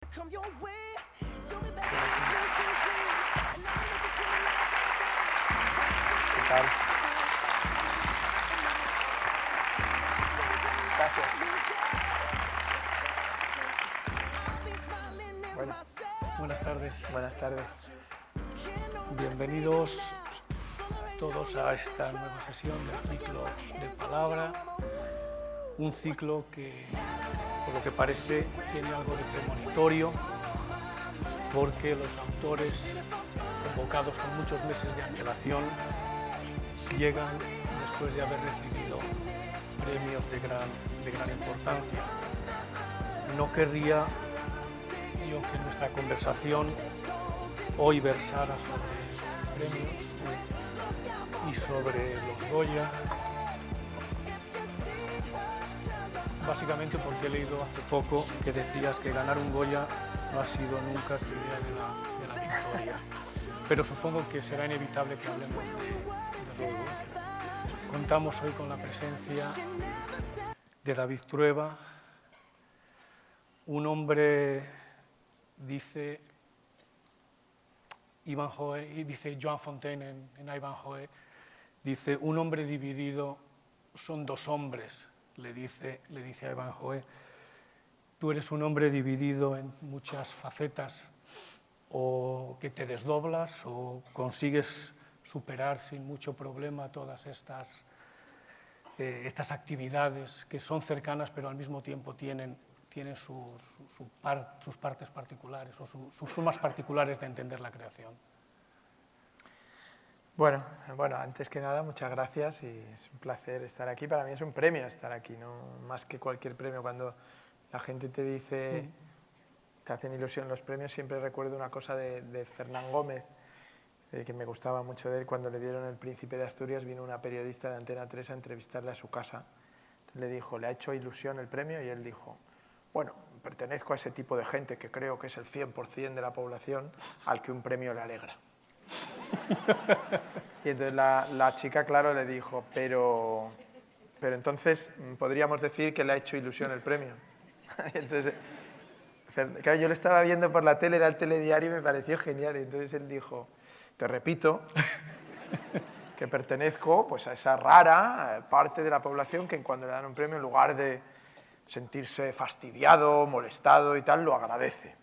¿Qué tal? Gracias. Bueno, Buenas tardes. buenas tardes. Bienvenidos todos a esta nueva sesión del ciclo de palabra. Un ciclo que, por lo que parece, tiene algo de premonitorio, porque los autores, convocados con muchos meses de antelación, llegan después de haber recibido premios de gran importancia. No querría yo que nuestra conversación hoy versara sobre premios y sobre los Goya, básicamente porque he leído hace poco que decías que ganar un Goya no ha sido nunca tu idea de la victoria, pero supongo que será inevitable que hablemos de los Goya. Contamos hoy con la presencia de David Trueba, un hombre, dice Ivanhoe, y dice Joan Fontaine en Ivanhoe, dice, un hombre dividido son dos hombres, le dice a Ivanhoe. Tú eres un hombre dividido en muchas facetas, o que te desdoblas o consigues superar sin mucho problema todas estas actividades que son cercanas pero al mismo tiempo tienen sus partes particulares o sus formas particulares de entender la creación. Bueno, antes que nada, muchas gracias y es un placer estar aquí. Para mí es un premio estar aquí, no más que cualquier premio. Cuando la gente te dice, te hacen ilusión los premios, siempre recuerdo una cosa de Fernán Gómez, que me gustaba mucho de él. Cuando le dieron el Príncipe de Asturias, vino una periodista de Antena 3 a entrevistarle a su casa. Entonces le dijo, ¿le ha hecho ilusión el premio? Y él dijo, bueno, pertenezco a ese tipo de gente que creo que es el 100% de la población al que un premio le alegra. Y entonces la chica, claro, le dijo, pero entonces podríamos decir que le ha hecho ilusión el premio. Entonces, claro, yo lo estaba viendo por la tele, era el telediario y me pareció genial. Y entonces él dijo, te repito, que pertenezco pues, a esa rara parte de la población que cuando le dan un premio, en lugar de sentirse fastidiado, molestado y tal, lo agradece.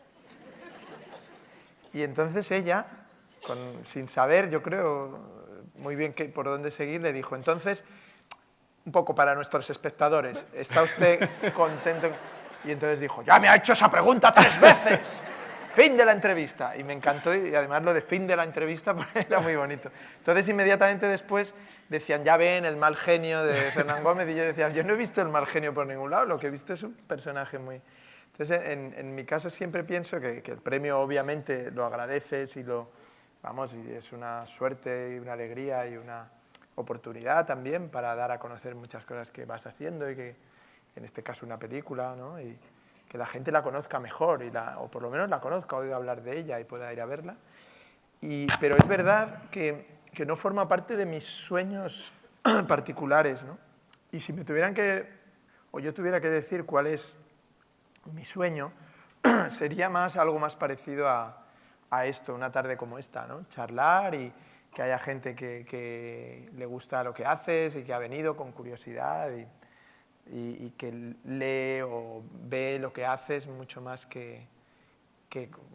Y entonces ella, sin saber, yo creo, muy bien por dónde seguir, le dijo, entonces, un poco para nuestros espectadores, ¿está usted contento? Y entonces dijo, ya me ha hecho esa pregunta 3 veces. Fin de la entrevista. Y me encantó, y además lo de fin de la entrevista era muy bonito. Entonces, inmediatamente después decían, ya ven, el mal genio de Fernán Gómez, y yo decía, yo no he visto el mal genio por ningún lado, lo que he visto es un personaje muy... Entonces, en mi caso siempre pienso que el premio obviamente lo agradeces y y es una suerte y una alegría y una oportunidad también para dar a conocer muchas cosas que vas haciendo y que, en este caso, una película, ¿no? Y que la gente la conozca mejor, o por lo menos la conozca, oiga hablar de ella y pueda ir a verla. Pero es verdad que no forma parte de mis sueños particulares, ¿no? Y si me tuvieran o yo tuviera que decir cuál es mi sueño, sería algo más parecido a esto, una tarde como esta, ¿no? Charlar y que haya gente que le gusta lo que haces y que ha venido con curiosidad y que lee o ve lo que haces mucho más que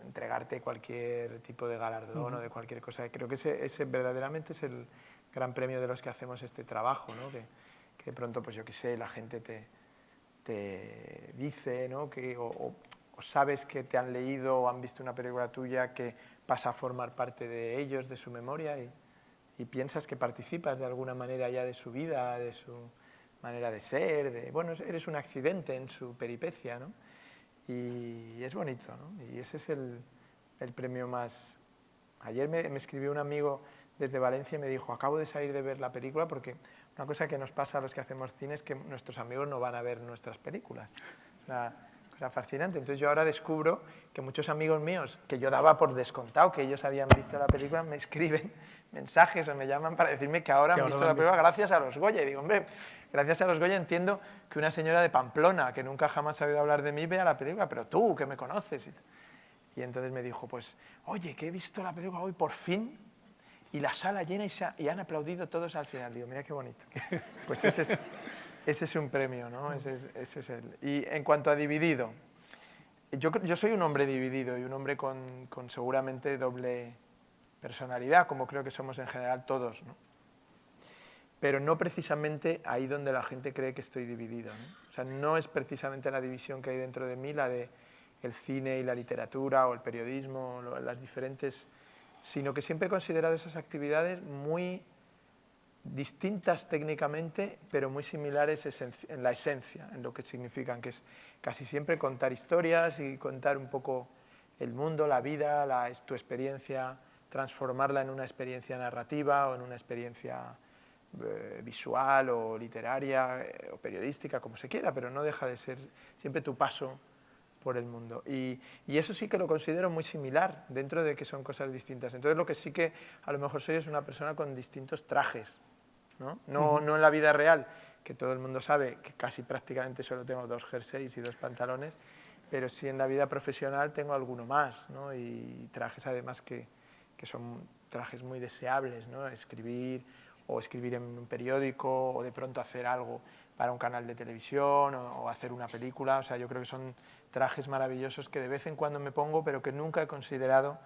entregarte cualquier tipo de galardón o de cualquier cosa. Creo que ese verdaderamente es el gran premio de los que hacemos este trabajo, ¿no? Que de pronto, pues yo qué sé, la gente te dice, ¿no? o sabes que te han leído o han visto una película tuya que pasa a formar parte de ellos, de su memoria y piensas que participas de alguna manera ya de su vida, de su manera de ser, bueno, eres un accidente en su peripecia, ¿no? Y es bonito, ¿no? Y ese es el premio más... Ayer me escribió un amigo desde Valencia y me dijo, acabo de salir de ver la película porque una cosa que nos pasa a los que hacemos cine es que nuestros amigos no van a ver nuestras películas. Una cosa fascinante. Entonces yo ahora descubro que muchos amigos míos, que yo daba por descontado que ellos habían visto la película, me escriben mensajes o me llaman para decirme que ahora han visto la película gracias a los Goya. Y digo, hombre, gracias a los Goya entiendo que una señora de Pamplona, que nunca jamás ha oído hablar de mí, vea la película, pero tú, que me conoces. Y entonces me dijo, pues, oye, que he visto la película hoy por fin, y la sala llena y han aplaudido todos al final. Digo, mira qué bonito. Pues ese es un premio, ¿no? Ese es el. Y en cuanto a dividido, yo soy un hombre dividido y un hombre con seguramente doble personalidad, como creo que somos en general todos, ¿no? Pero no precisamente ahí donde la gente cree que estoy dividido, ¿no? O sea, no es precisamente la división que hay dentro de mí, la de el cine y la literatura o el periodismo, las diferentes, sino que siempre he considerado esas actividades muy distintas técnicamente, pero muy similares en la esencia, en lo que significan, que es casi siempre contar historias y contar un poco el mundo, la vida, tu experiencia, transformarla en una experiencia narrativa o en una experiencia visual o literaria o periodística, como se quiera, pero no deja de ser siempre tu paso por el mundo. Y eso sí que lo considero muy similar, dentro de que son cosas distintas. Entonces lo que sí que a lo mejor soy es una persona con distintos trajes, ¿no? No en la vida real, que todo el mundo sabe que casi prácticamente solo tengo 2 jerseys y 2 pantalones, pero sí en la vida profesional tengo alguno más, ¿no? Y trajes además que son trajes muy deseables, ¿no? Escribir en un periódico o de pronto hacer algo para un canal de televisión o hacer una película. O sea, yo creo que son trajes maravillosos que de vez en cuando me pongo, pero que nunca he considerado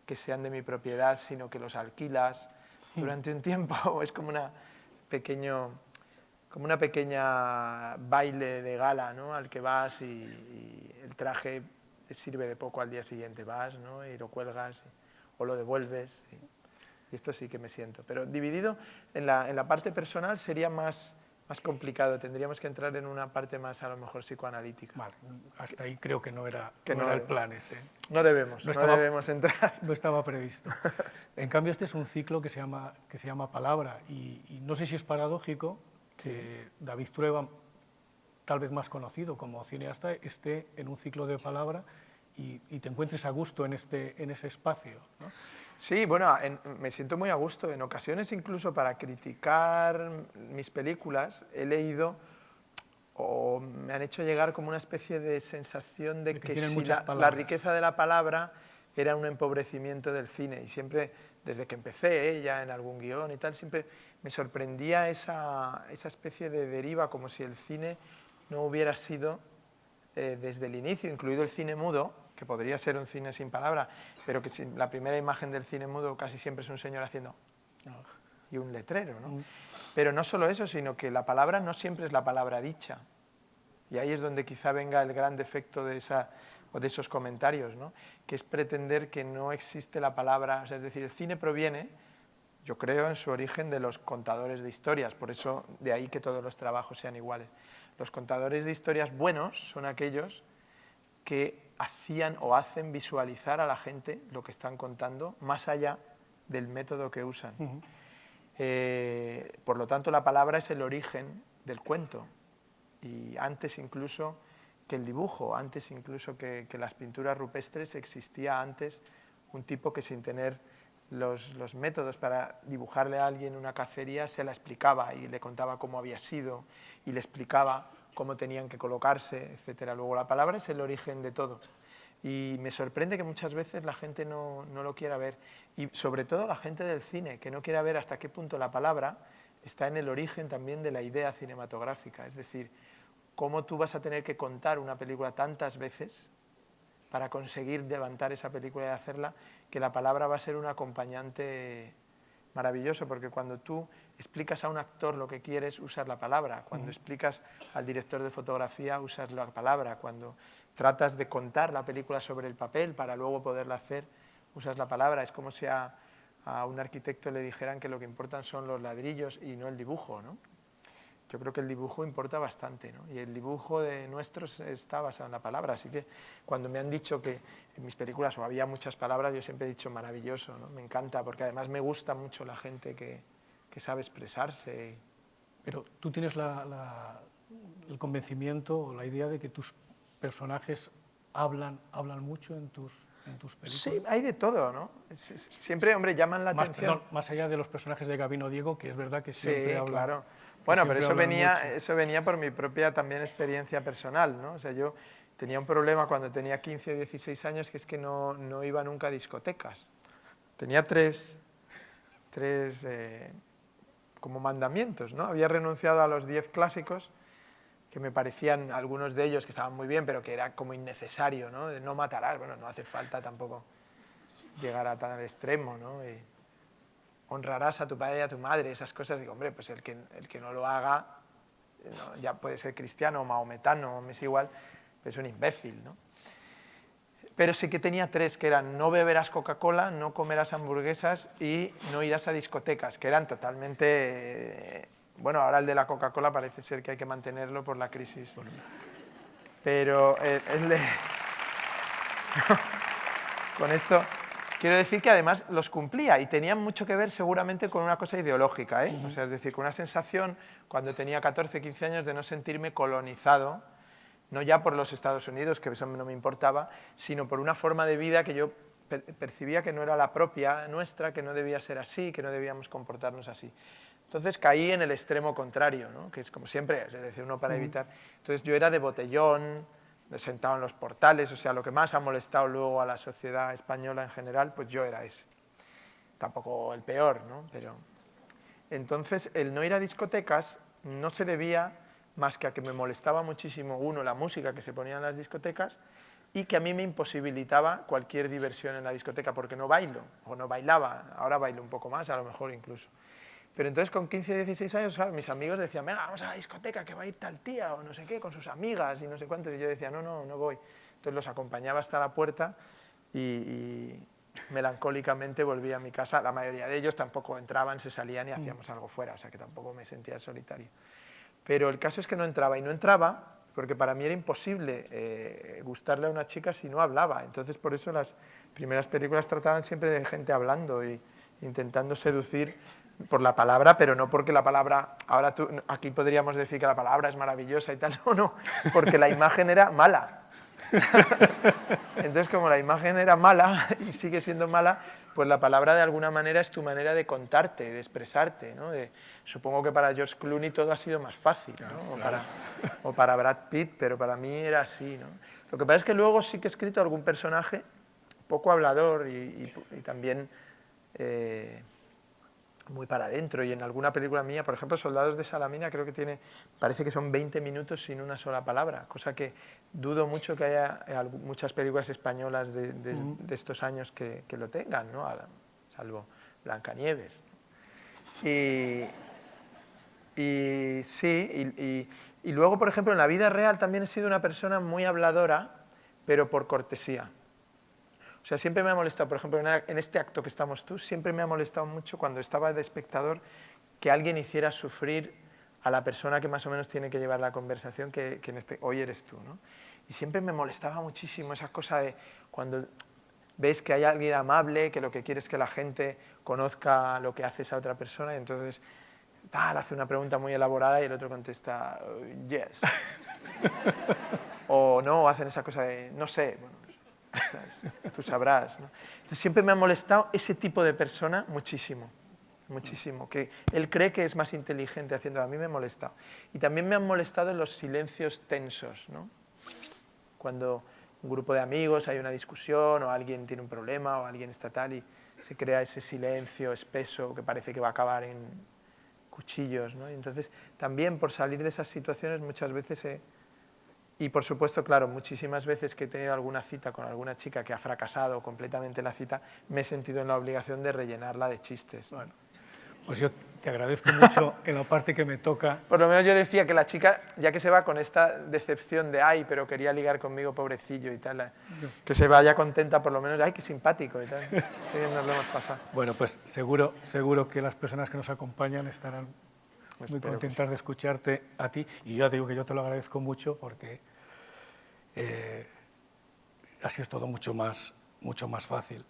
que sean de mi propiedad, sino que los alquilas durante un tiempo. Es como una pequeña baile de gala, ¿no? Al que vas y el traje te sirve de poco al día siguiente. Vas, ¿no? Y lo cuelgas o lo devuelves. Y esto sí que me siento. Pero dividido en la parte personal sería más complicado. Tendríamos que entrar en una parte más, a lo mejor, psicoanalítica. Vale, hasta ahí creo que no era el plan ese. No debemos entrar. No estaba previsto. En cambio, este es un ciclo que se llama Palabra. Y no sé si es paradójico que David Trueba, tal vez más conocido como cineasta, esté en un ciclo de Palabra y te encuentres a gusto en ese espacio, ¿no? Sí, bueno, me siento muy a gusto. En ocasiones, incluso para criticar mis películas, he leído o me han hecho llegar como una especie de sensación de que si la riqueza de la palabra era un empobrecimiento del cine. Y siempre, desde que empecé, ya en algún guión y tal, siempre me sorprendía esa especie de deriva, como si el cine no hubiera sido, desde el inicio, incluido el cine mudo, que podría ser un cine sin palabra, pero que la primera imagen del cine mudo casi siempre es un señor haciendo y un letrero, ¿no? Pero no solo eso, sino que la palabra no siempre es la palabra dicha. Y ahí es donde quizá venga el gran defecto de esos comentarios, ¿no? Que es pretender que no existe la palabra. O sea, es decir, el cine proviene, yo creo, en su origen de los contadores de historias, por eso de ahí que todos los trabajos sean iguales. Los contadores de historias buenos son aquellos que hacían o hacen visualizar a la gente lo que están contando, más allá del método que usan. Por lo tanto, la palabra es el origen del cuento, y antes incluso que el dibujo, antes incluso que las pinturas rupestres, existía antes un tipo que, sin tener los métodos para dibujarle a alguien una cacería, se la explicaba y le contaba cómo había sido y le explicaba cómo tenían que colocarse, etc. Luego, la palabra es el origen de todo. Y me sorprende que muchas veces la gente no lo quiera ver. Y sobre todo la gente del cine, que no quiera ver hasta qué punto la palabra está en el origen también de la idea cinematográfica. Es decir, cómo tú vas a tener que contar una película tantas veces para conseguir levantar esa película y hacerla, que la palabra va a ser un acompañante maravilloso, porque cuando tú explicas a un actor lo que quieres, usas la palabra. Cuando explicas al director de fotografía, usas la palabra. Cuando tratas de contar la película sobre el papel para luego poderla hacer, usas la palabra. Es como si a un arquitecto le dijeran que lo que importan son los ladrillos y no el dibujo, ¿no? Yo creo que el dibujo importa bastante, ¿no? Y el dibujo de nuestros está basado en la palabra. Así que cuando me han dicho que en mis películas o había muchas palabras, yo siempre he dicho maravilloso, ¿no? Me encanta, porque además me gusta mucho la gente que sabe expresarse. Pero tú tienes el convencimiento o la idea de que tus personajes hablan mucho en tus películas. Sí, hay de todo, ¿no? Siempre, hombre, llaman la atención. Perdón, más allá de los personajes de Gabino Diego, que es verdad que siempre hablan. Claro. Bueno, pero siempre hablan mucho. eso venía por mi propia también experiencia personal, ¿no? O sea, yo tenía un problema cuando tenía 15 o 16 años, que es que no iba nunca a discotecas. Tenía tres como mandamientos, ¿no? Había renunciado a los 10 clásicos, que me parecían algunos de ellos que estaban muy bien, pero que era como innecesario, ¿no? De no matarás, bueno, no hace falta tampoco llegar a tal extremo, ¿no? Y honrarás a tu padre y a tu madre, esas cosas, digo, hombre, pues el que no lo haga, no, ya puede ser cristiano o maometano, me es igual, es un imbécil, ¿no? Pero sí que tenía tres, que eran no beberás Coca-Cola, no comerás hamburguesas y no irás a discotecas, que eran totalmente... Bueno, ahora el de la Coca-Cola parece ser que hay que mantenerlo por la crisis. Pero el de... Con esto quiero decir que además los cumplía y tenían mucho que ver seguramente con una cosa ideológica, ¿eh? O sea, es decir, con una sensación cuando tenía 14, 15 años de no sentirme colonizado, no ya por los Estados Unidos, que eso no me importaba, sino por una forma de vida que yo percibía que no era la propia nuestra, que no debía ser así, que no debíamos comportarnos así. Entonces caí en el extremo contrario, ¿no? Que es como siempre, es decir, uno para evitar. Entonces yo era de botellón, de sentado en los portales, o sea, lo que más ha molestado luego a la sociedad española en general, pues yo era ese. Tampoco el peor, ¿no? Pero... Entonces el no ir a discotecas no se debía más que a que me molestaba muchísimo, uno, la música que se ponía en las discotecas y que a mí me imposibilitaba cualquier diversión en la discoteca porque no bailo, o no bailaba, ahora bailo un poco más, a lo mejor incluso. Pero entonces con 15, 16 años, ¿sabes? Mis amigos decían, venga, vamos a la discoteca, que va a ir tal tía, o no sé qué, con sus amigas y no sé cuánto, y yo decía, no voy. Entonces los acompañaba hasta la puerta y melancólicamente volvía a mi casa. La mayoría de ellos tampoco entraban, se salían y hacíamos algo fuera, o sea que tampoco me sentía solitario. Pero el caso es que no entraba, y no entraba porque para mí era imposible gustarle a una chica si no hablaba. Entonces por eso las primeras películas trataban siempre de gente hablando y intentando seducir por la palabra, pero no porque la palabra, ahora aquí podríamos decir que la palabra es maravillosa y tal, no, porque la imagen era mala. Entonces, como la imagen era mala y sigue siendo mala, pues la palabra de alguna manera es tu manera de contarte, de expresarte, ¿no? Supongo que para George Clooney todo ha sido más fácil, ¿no? O para Brad Pitt, pero para mí era así, ¿no? Lo que pasa es que luego sí que he escrito algún personaje poco hablador y también muy para adentro, y en alguna película mía, por ejemplo, Soldados de Salamina, creo que parece que son 20 minutos sin una sola palabra, cosa que dudo mucho que haya muchas películas españolas de estos años que lo tengan, ¿no? Salvo Blancanieves. Y sí, y luego, por ejemplo, en la vida real también he sido una persona muy habladora, pero por cortesía. O sea, siempre me ha molestado, por ejemplo, en este acto que estamos tú, siempre me ha molestado mucho cuando estaba de espectador que alguien hiciera sufrir a la persona que más o menos tiene que llevar la conversación, que hoy eres tú, ¿no? Y siempre me molestaba muchísimo esa cosa de cuando ves que hay alguien amable, que lo que quiere es que la gente conozca lo que hace esa otra persona, y entonces hace una pregunta muy elaborada y el otro contesta, yes. O no, hacen esa cosa de, no sé, bueno, tú sabrás, ¿no? Entonces siempre me ha molestado ese tipo de persona muchísimo, muchísimo, que él cree que es más inteligente haciéndolo. A mí me ha molestado. Y también me han molestado los silencios tensos, ¿no? Cuando un grupo de amigos hay una discusión o alguien tiene un problema o alguien está tal y se crea ese silencio espeso que parece que va a acabar en cuchillos, ¿no? Y entonces también por salir de esas situaciones muchas veces y por supuesto, claro, muchísimas veces que he tenido alguna cita con alguna chica que ha fracasado completamente la cita, me he sentido en la obligación de rellenarla de chistes. Bueno, pues yo te agradezco mucho en la parte que me toca. Por lo menos yo decía que la chica, ya que se va con esta decepción de ay, pero quería ligar conmigo, pobrecillo y tal, que se vaya contenta por lo menos, ay, qué simpático y tal, que nos lo hemos pasado. Bueno, pues seguro que las personas que nos acompañan estarán muy contentas de escucharte a ti, y yo digo que yo te lo agradezco mucho porque así es todo mucho más fácil.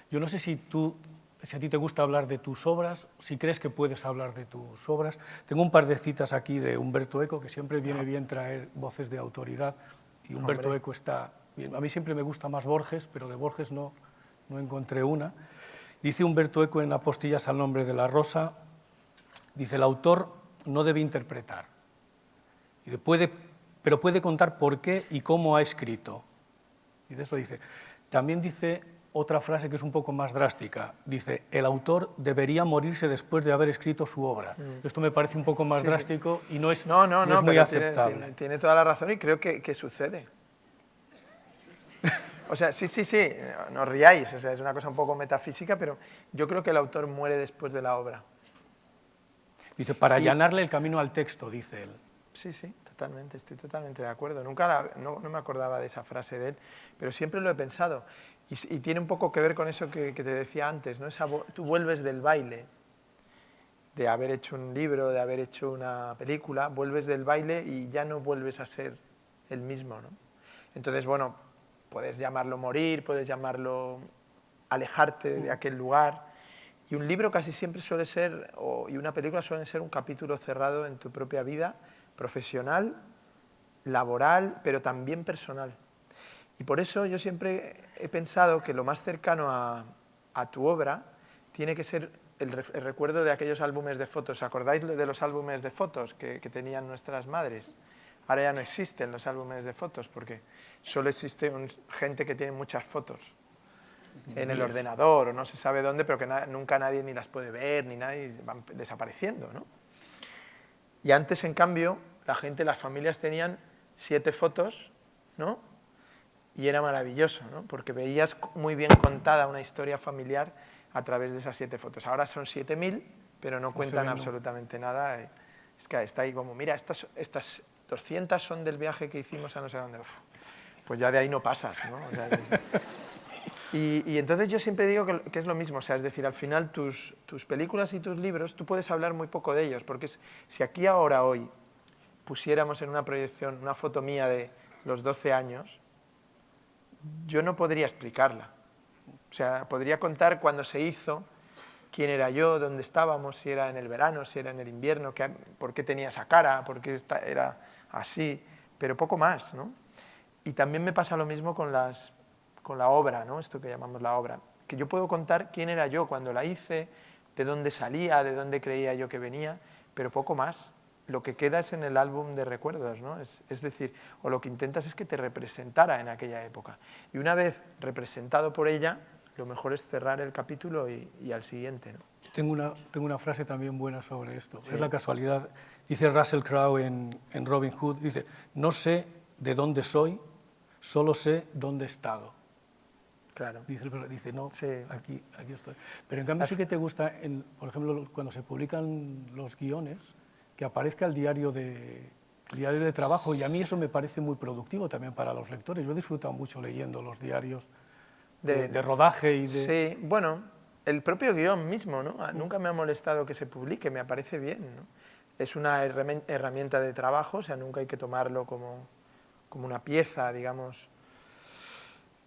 Yo no sé si a ti te gusta hablar de tus obras, si crees que puedes hablar de tus obras. Tengo un par de citas aquí de Umberto Eco, que siempre viene bien traer voces de autoridad, y Umberto Eco está bien. A mí siempre me gusta más Borges, pero de Borges no encontré una. Dice Umberto Eco en Apostillas al nombre de la rosa, dice, el autor no debe interpretar. Pero puede contar por qué y cómo ha escrito. Y de eso dice. También dice otra frase que es un poco más drástica. Dice, el autor debería morirse después de haber escrito su obra. Esto me parece un poco más drástico y no es muy aceptable. Tiene toda la razón y creo que sucede. O sea, sí, no os riáis, o sea, es una cosa un poco metafísica, pero yo creo que el autor muere después de la obra. Dice, para allanarle el camino al texto, dice él. Sí, totalmente, estoy totalmente de acuerdo. No me acordaba de esa frase de él, pero siempre lo he pensado. Y tiene un poco que ver con eso que te decía antes, ¿no? Tú vuelves del baile, de haber hecho un libro, de haber hecho una película, vuelves del baile y ya no vuelves a ser el mismo, ¿no? Entonces, bueno, puedes llamarlo morir, puedes llamarlo alejarte de aquel lugar. Y un libro casi siempre suele ser, y una película suelen ser un capítulo cerrado en tu propia vida, profesional, laboral, pero también personal. Y por eso yo siempre he pensado que lo más cercano a tu obra tiene que ser el recuerdo de aquellos álbumes de fotos. ¿Acordáis de los álbumes de fotos que tenían nuestras madres? Ahora ya no existen los álbumes de fotos porque solo existe gente que tiene muchas fotos en el ordenador o no se sabe dónde, pero que nunca nadie ni las puede ver, ni nadie, van desapareciendo, ¿no? Y antes, en cambio, las familias tenían 7 fotos, ¿no? Y era maravilloso, ¿no? Porque veías muy bien contada una historia familiar a través de esas 7 fotos. Ahora son 7.000, pero no cuentan absolutamente nada. Es que está ahí como, mira, estas 200 son del viaje que hicimos a no sé dónde. Uf, pues ya de ahí no pasas, ¿no? O sea, y entonces yo siempre digo que es lo mismo, o sea, es decir, al final tus películas y tus libros, tú puedes hablar muy poco de ellos, porque si aquí ahora, hoy, pusiéramos en una proyección una foto mía de los 12 años, yo no podría explicarla. O sea, podría contar cuándo se hizo, quién era yo, dónde estábamos, si era en el verano, si era en el invierno, por qué tenía esa cara, por qué era así, pero poco más, ¿no? Y también me pasa lo mismo con la obra, ¿no? Esto que llamamos la obra, que yo puedo contar quién era yo cuando la hice, de dónde salía, de dónde creía yo que venía, pero poco más. Lo que queda es en el álbum de recuerdos, ¿no? Es decir, o lo que intentas es que te representara en aquella época. Y una vez representado por ella, lo mejor es cerrar el capítulo y al siguiente, ¿no? Tengo una frase también buena sobre esto. Sí. Es la casualidad. Dice Russell Crowe en Robin Hood, dice, no sé de dónde soy, solo sé dónde he estado. Claro. Dice no, sí. aquí estoy. Pero en cambio sí que te gusta, por ejemplo, cuando se publican los guiones, que aparezca el diario de trabajo, y a mí eso me parece muy productivo también para los lectores. Yo he disfrutado mucho leyendo los diarios de rodaje y de... Sí, bueno, el propio guión mismo, ¿no? Nunca me ha molestado que se publique, me parece bien, ¿no? Es una herramienta de trabajo, o sea, nunca hay que tomarlo como una pieza, digamos,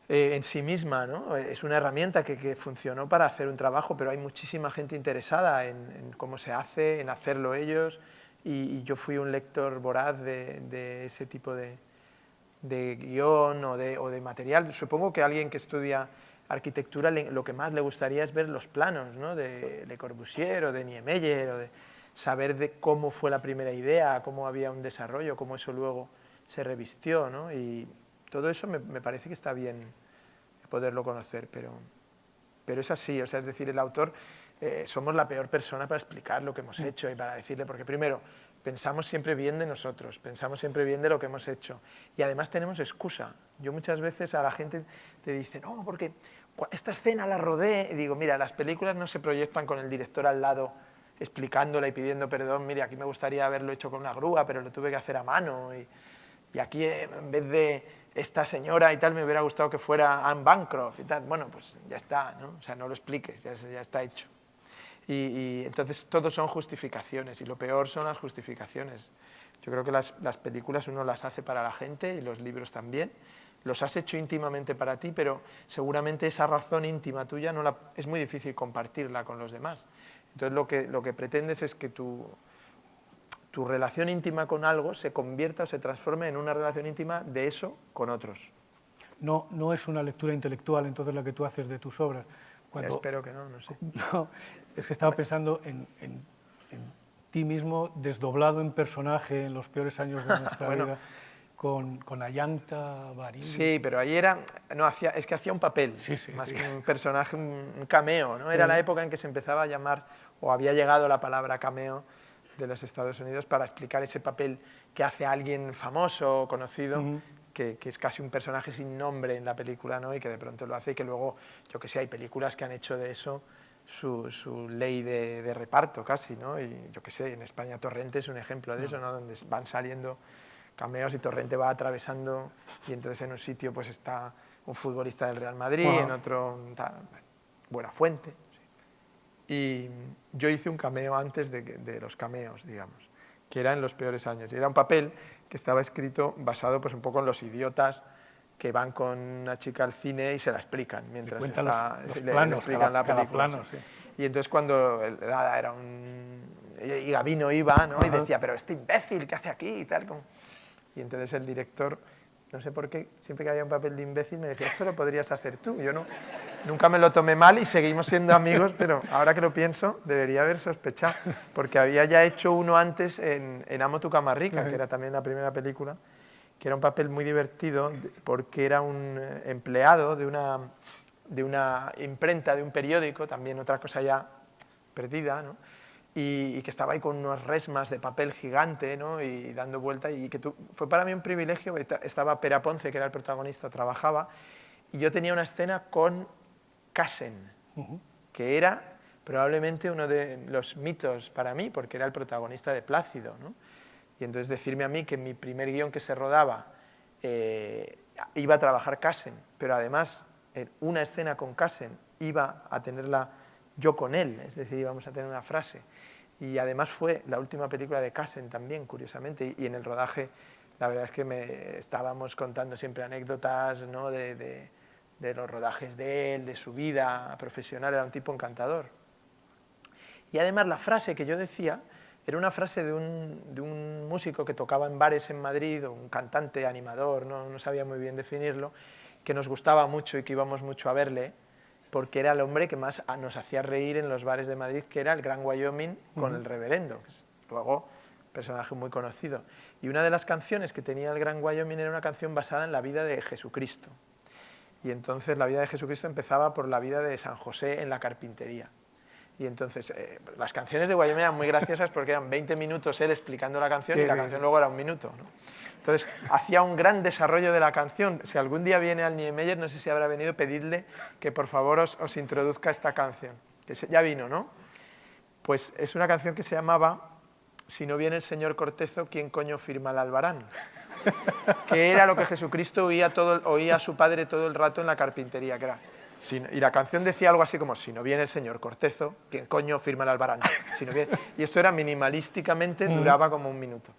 en sí misma, ¿no? Es una herramienta que funcionó para hacer un trabajo, pero hay muchísima gente interesada en cómo se hace, en hacerlo ellos, y yo fui un lector voraz de ese tipo de guión o de material. Supongo que a alguien que estudia arquitectura lo que más le gustaría es ver los planos, ¿no? De Le Corbusier o de Niemeyer, o de saber de cómo fue la primera idea, cómo había un desarrollo, cómo eso luego se revistió, ¿no? Y todo eso me parece que está bien poderlo conocer, pero es así, o sea, es decir, el autor, somos la peor persona para explicar lo que hemos hecho y para decirle, porque primero, pensamos siempre bien de nosotros, pensamos siempre bien de lo que hemos hecho y además tenemos excusa. Yo muchas veces a la gente te dice, no, porque esta escena la rodé, y digo, mira, las películas no se proyectan con el director al lado explicándola y pidiendo perdón, mire, aquí me gustaría haberlo hecho con una grúa, pero lo tuve que hacer a mano y aquí en vez de esta señora y tal, me hubiera gustado que fuera Anne Bancroft y tal. Bueno, pues ya está, ¿no? O sea, no lo expliques, ya está hecho. Y entonces todos son justificaciones y lo peor son las justificaciones. Yo creo que las películas uno las hace para la gente y los libros también. Los has hecho íntimamente para ti, pero seguramente esa razón íntima tuya es muy difícil compartirla con los demás. Entonces lo que pretendes es que tu relación íntima con algo se convierta o se transforme en una relación íntima de eso con otros. No es una lectura intelectual entonces la que tú haces de tus obras. Espero que no sé. No, es que estaba pensando en ti mismo desdoblado en personaje en los peores años de nuestra vida, con Ayanta Barí. Sí, pero ahí era, no, es que hacía un papel, más que un personaje, un cameo, ¿no? Era la época en que se empezaba a llamar, o había llegado la palabra cameo de los Estados Unidos para explicar ese papel que hace alguien famoso o conocido, que es casi un personaje sin nombre en la película, ¿no? Y que de pronto lo hace y que luego, yo que sé, hay películas que han hecho de eso su ley de reparto casi, ¿no? Y yo que sé, en España Torrente es un ejemplo de eso, ¿no? Donde van saliendo cameos y Torrente va atravesando y entonces en un sitio pues está un futbolista del Real Madrid, en otro Buenafuente. Sí. Y yo hice un cameo antes de los cameos, digamos, que era en los peores años. Y era un papel que estaba escrito basado pues un poco en los idiotas que van con una chica al cine y se la explican mientras le explican la película. Plano, sí. Y entonces cuando era y Gavino iba, ¿no? Y decía, pero este imbécil, ¿qué hace aquí? Y tal, como... Y entonces el director, no sé por qué, siempre que había un papel de imbécil me decía, esto lo podrías hacer tú. Yo nunca me lo tomé mal y seguimos siendo amigos, pero ahora que lo pienso, debería haber sospechado, porque había ya hecho uno antes en Amo tu cama rica, que era también la primera película, que era un papel muy divertido porque era un empleado de una imprenta, de un periódico, también otra cosa ya perdida, ¿no? Y que estaba ahí con unos resmas de papel gigante, ¿no? Y dando vuelta, y que fue para mí un privilegio. Estaba Pere Ponce, que era el protagonista, trabajaba, y yo tenía una escena con Cassen, que era probablemente uno de los mitos para mí, porque era el protagonista de Plácido, ¿no? Y entonces decirme a mí que en mi primer guión que se rodaba iba a trabajar Cassen, pero además en una escena con Cassen iba a tenerla yo con él, es decir, íbamos a tener una frase. Y además fue la última película de Cassen también, curiosamente, y en el rodaje la verdad es que estábamos contando siempre anécdotas, ¿no? de los rodajes de él, de su vida profesional, era un tipo encantador. Y además la frase que yo decía era una frase de un músico que tocaba en bares en Madrid, o un cantante, animador, no sabía muy bien definirlo, que nos gustaba mucho y que íbamos mucho a verle, porque era el hombre que más nos hacía reír en los bares de Madrid, que era el Gran Wyoming con el Reverendo, que es luego un personaje muy conocido. Y una de las canciones que tenía el Gran Wyoming era una canción basada en la vida de Jesucristo. Y entonces la vida de Jesucristo empezaba por la vida de San José en la carpintería. Y entonces las canciones de Wyoming eran muy graciosas porque eran 20 minutos él explicando la canción y la canción luego era un minuto, ¿no? Entonces, hacía un gran desarrollo de la canción. Si algún día viene al Niemeyer, no sé si habrá venido, pedidle que por favor os introduzca esta canción. Que ya vino, ¿no? Pues es una canción que se llamaba Si no viene el señor Cortezo, ¿quién coño firma el albarán? Que era lo que Jesucristo oía a su padre todo el rato en la carpintería, que era... Y la canción decía algo así como, si no viene el señor Cortezo, ¿quién coño firma el albarán? Si no viene... Y esto era minimalísticamente, duraba como un minuto.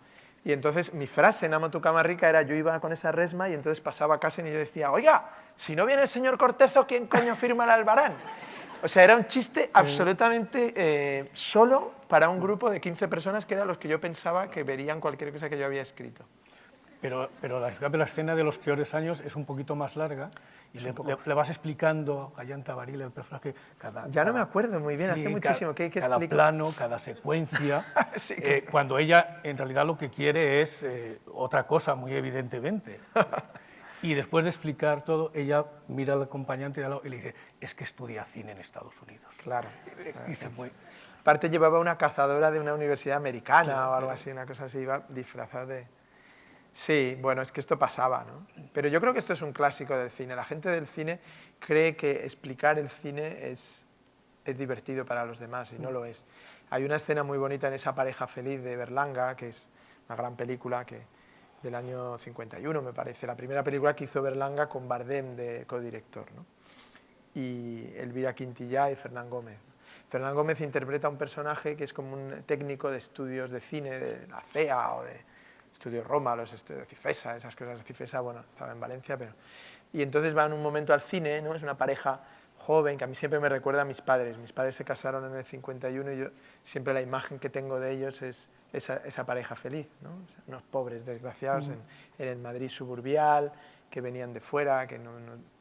Y entonces mi frase en Amo tu cama rica era, yo iba con esa resma y entonces pasaba a Cassen y yo decía, oiga, si no viene el señor Cortezo, ¿quién coño firma el albarán? O sea, era un chiste absolutamente solo para un grupo de 15 personas que eran los que yo pensaba que verían cualquier cosa que yo había escrito. Pero la escena de los peores años es un poquito más larga y le vas explicando a Ayanta Barí, el personaje, no me acuerdo muy bien, hace muchísimo. ¿Qué cada plano, cada secuencia, sí, cuando ella en realidad lo que quiere es otra cosa, muy evidentemente. Y después de explicar todo, ella mira al acompañante de al lado y le dice, es que estudia cine en Estados Unidos. Claro. Aparte llevaba una cazadora de una universidad americana o algo así, una cosa así, iba disfrazada de... Sí, bueno, es que esto pasaba, ¿no? Pero yo creo que esto es un clásico del cine. La gente del cine cree que explicar el cine es divertido para los demás y no lo es. Hay una escena muy bonita en Esa pareja feliz de Berlanga, que es una gran película del año 51, me parece. La primera película que hizo Berlanga con Bardem de codirector, ¿no? Y Elvira Quintillá y Fernán Gómez. Fernán Gómez interpreta a un personaje que es como un técnico de estudios de cine de la CEA o de Estudios Roma, los estudios de Cifesa, esas cosas de Cifesa, bueno, estaba en Valencia, pero... Y entonces van un momento al cine, ¿no? Es una pareja joven, que a mí siempre me recuerda a mis padres. Mis padres se casaron en el 51 y yo siempre la imagen que tengo de ellos es esa pareja feliz, ¿no? O sea, unos pobres desgraciados en el Madrid suburbial, que venían de fuera, que no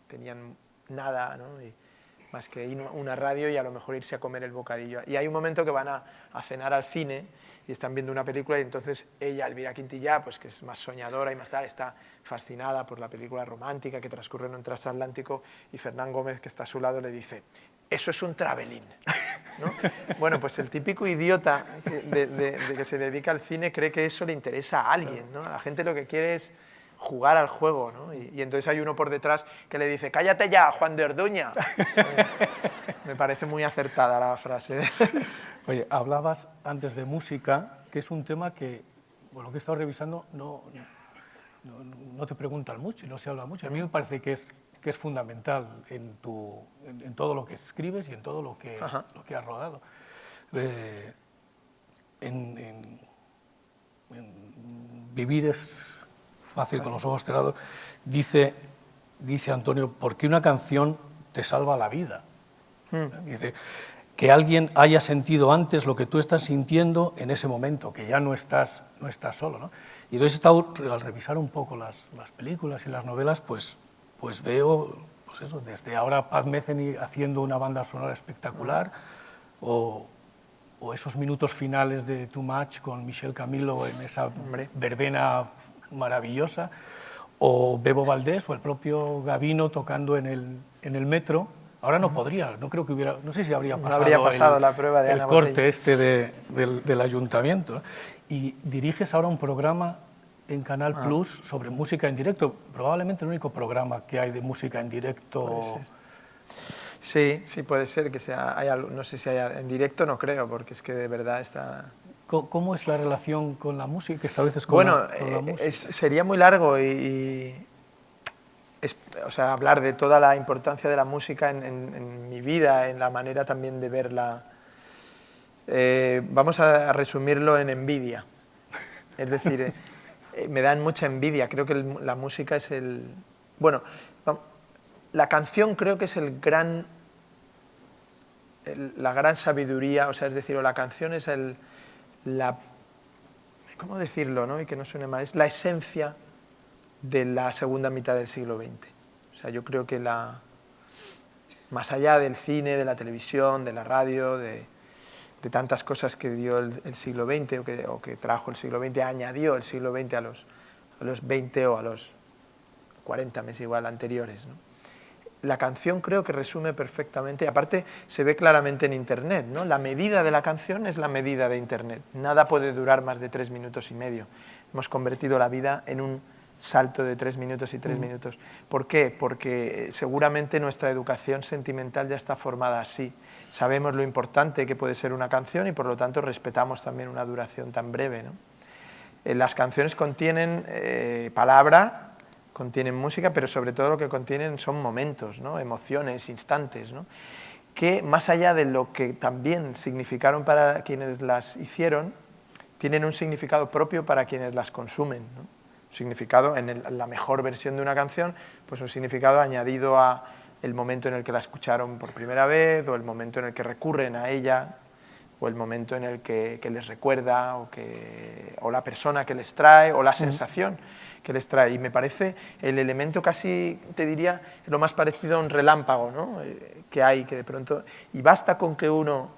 tenían nada, ¿no? Y más que una radio y a lo mejor irse a comer el bocadillo. Y hay un momento que van a cenar al cine y están viendo una película y entonces ella, Elvira Quintillá, pues que es más soñadora y más tal, está fascinada por la película romántica que transcurre en un transatlántico y Fernán Gómez, que está a su lado, le dice, eso es un travelín, ¿no? Bueno, pues el típico idiota de que se dedica al cine cree que eso le interesa a alguien, ¿no? La gente lo que quiere es jugar al juego, ¿no? Y entonces hay uno por detrás que le dice, cállate ya, Juan de Orduña. Me parece muy acertada la frase. Oye, hablabas antes de música, que es un tema que, bueno, que he estado revisando, no te preguntan mucho y no se habla mucho. A mí me parece que es fundamental en todo lo que escribes y en todo lo que has rodado. En Vivir es fácil con los ojos cerrados, dice Antonio, ¿por qué una canción te salva la vida? Dice, que alguien haya sentido antes lo que tú estás sintiendo en ese momento, que ya no estás solo, ¿no? Y entonces he estado, al revisar un poco las películas y las novelas, pues veo, pues eso, desde ahora Paz Metheny haciendo una banda sonora espectacular, o esos minutos finales de Too Much con Michel Camilo en esa verbena maravillosa, o Bebo Valdés o el propio Gavino tocando en el metro. Ahora no podría, no creo que hubiera, no sé si habría pasado, la prueba de el corte este del ayuntamiento, ¿no? Y diriges ahora un programa en Canal Plus sobre música en directo, probablemente el único programa que hay de música en directo. Sí, puede ser que sea, no sé si haya en directo, no creo, porque es que de verdad está... ¿Cómo es la relación con la música que estableces con la música? Sería muy largo o sea, hablar de toda la importancia de la música en mi vida, en la manera también de verla. Vamos a resumirlo en envidia. Es decir, me dan mucha envidia. Creo que la música es el... Bueno, la canción creo que es la gran sabiduría, o sea, es decir, la canción es ¿cómo decirlo, no? Y que no suene mal, es la esencia de la segunda mitad del siglo XX. O sea, yo creo que más allá del cine, de la televisión, de la radio, de tantas cosas que dio el siglo XX o que trajo el siglo XX, añadió el siglo XX a los 20 o a los 40, me es igual, anteriores, ¿no? La canción creo que resume perfectamente, y aparte se ve claramente en Internet, ¿no? La medida de la canción es la medida de Internet. Nada puede durar más de 3 minutos y medio. Hemos convertido la vida en un salto de 3 minutos y 3 minutos. ¿Por qué? Porque seguramente nuestra educación sentimental ya está formada así. Sabemos lo importante que puede ser una canción y por lo tanto respetamos también una duración tan breve, ¿no? Las canciones contienen palabra, contienen música, pero sobre todo lo que contienen son momentos, ¿no? Emociones, instantes, ¿no? Que más allá de lo que también significaron para quienes las hicieron, tienen un significado propio para quienes las consumen, ¿no? Significado, en la mejor versión de una canción, pues un significado añadido a el momento en el que la escucharon por primera vez, o el momento en el que recurren a ella, o el momento en el que les recuerda, o la persona que les trae, o la sensación que les trae. Y me parece el elemento casi, te diría, lo más parecido a un relámpago, ¿no? Que hay, que de pronto... Y basta con que uno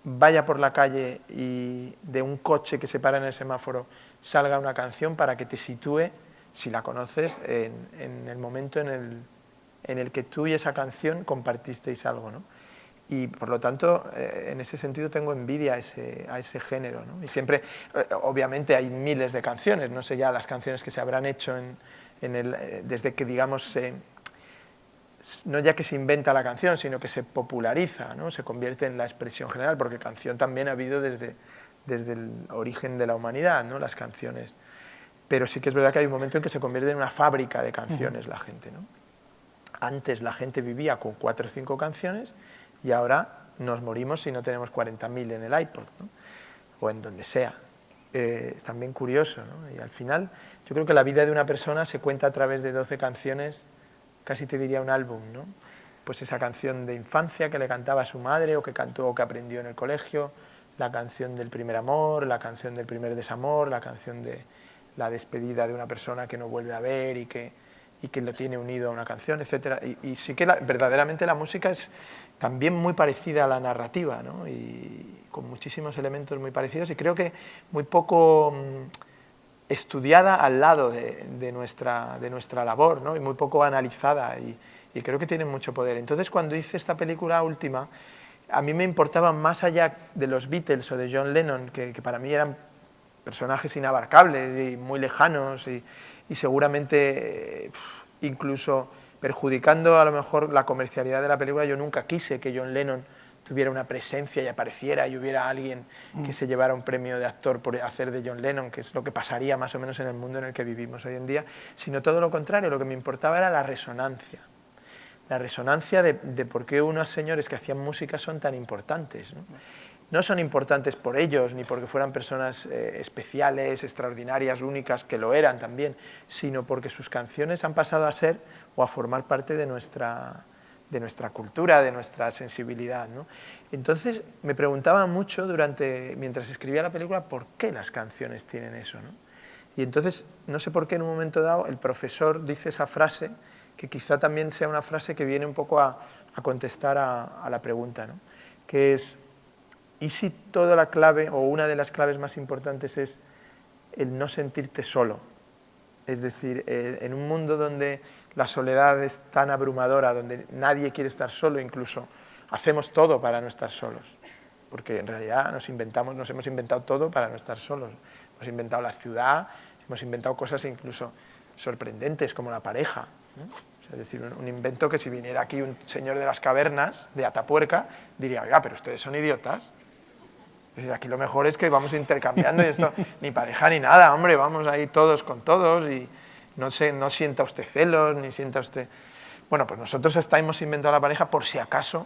vaya por la calle y de un coche que se para en el semáforo salga una canción para que te sitúe, si la conoces, en el momento en el que tú y esa canción compartisteis algo, ¿no? Y por lo tanto, en ese sentido tengo envidia a ese género, ¿no? Y siempre, obviamente hay miles de canciones, no sé ya las canciones que se habrán hecho desde que, digamos, no ya que se inventa la canción, sino que se populariza, ¿no? Se convierte en la expresión general, porque canción también ha habido desde el origen de la humanidad, ¿no? Las canciones. Pero sí que es verdad que hay un momento en que se convierte en una fábrica de canciones la gente, ¿no? Antes la gente vivía con 4 o 5 canciones y ahora nos morimos si no tenemos 40.000 en el iPod, ¿no? O en donde sea. Es también curioso, ¿no? Y al final yo creo que la vida de una persona se cuenta a través de 12 canciones, casi te diría un álbum, ¿no? Pues esa canción de infancia que le cantaba a su madre o que cantó o que aprendió en el colegio, la canción del primer amor, la canción del primer desamor, la canción de la despedida de una persona que no vuelve a ver y que lo tiene unido a una canción, etc. Y sí que verdaderamente la música es también muy parecida a la narrativa, ¿no? Y con muchísimos elementos muy parecidos, y creo que muy poco estudiada al lado de nuestra labor, ¿no? Y muy poco analizada, y creo que tiene mucho poder. Entonces, cuando hice esta película última, a mí me importaba, más allá de los Beatles o de John Lennon, que para mí eran personajes inabarcables y muy lejanos, y seguramente incluso perjudicando a lo mejor la comercialidad de la película. Yo nunca quise que John Lennon tuviera una presencia y apareciera y hubiera alguien que se llevara un premio de actor por hacer de John Lennon, que es lo que pasaría más o menos en el mundo en el que vivimos hoy en día, sino todo lo contrario. Lo que me importaba era la resonancia de por qué unos señores que hacían música son tan importantes, ¿no? No son importantes por ellos, ni porque fueran personas especiales, extraordinarias, únicas, que lo eran también, sino porque sus canciones han pasado a ser o a formar parte de nuestra cultura, de nuestra sensibilidad, ¿no? Entonces me preguntaba mucho mientras escribía la película, ¿por qué las canciones tienen eso, ¿no? Y entonces, no sé por qué en un momento dado el profesor dice esa frase, que quizá también sea una frase que viene un poco a contestar a la pregunta, ¿no? Que es: ¿y si toda la clave, o una de las claves más importantes, es el no sentirte solo? Es decir, en un mundo donde la soledad es tan abrumadora, donde nadie quiere estar solo, incluso hacemos todo para no estar solos, porque en realidad nos hemos inventado todo para no estar solos. Hemos inventado la ciudad, hemos inventado cosas incluso sorprendentes como la pareja, ¿no? O sea, es decir, un invento que si viniera aquí un señor de las cavernas, de Atapuerca, diría: oiga, pero ustedes son idiotas. Aquí lo mejor es que vamos intercambiando, y esto ni pareja ni nada, hombre, vamos ahí todos con todos, y no sienta usted celos, ni sienta usted... Bueno, pues nosotros hasta hemos inventado la pareja por si acaso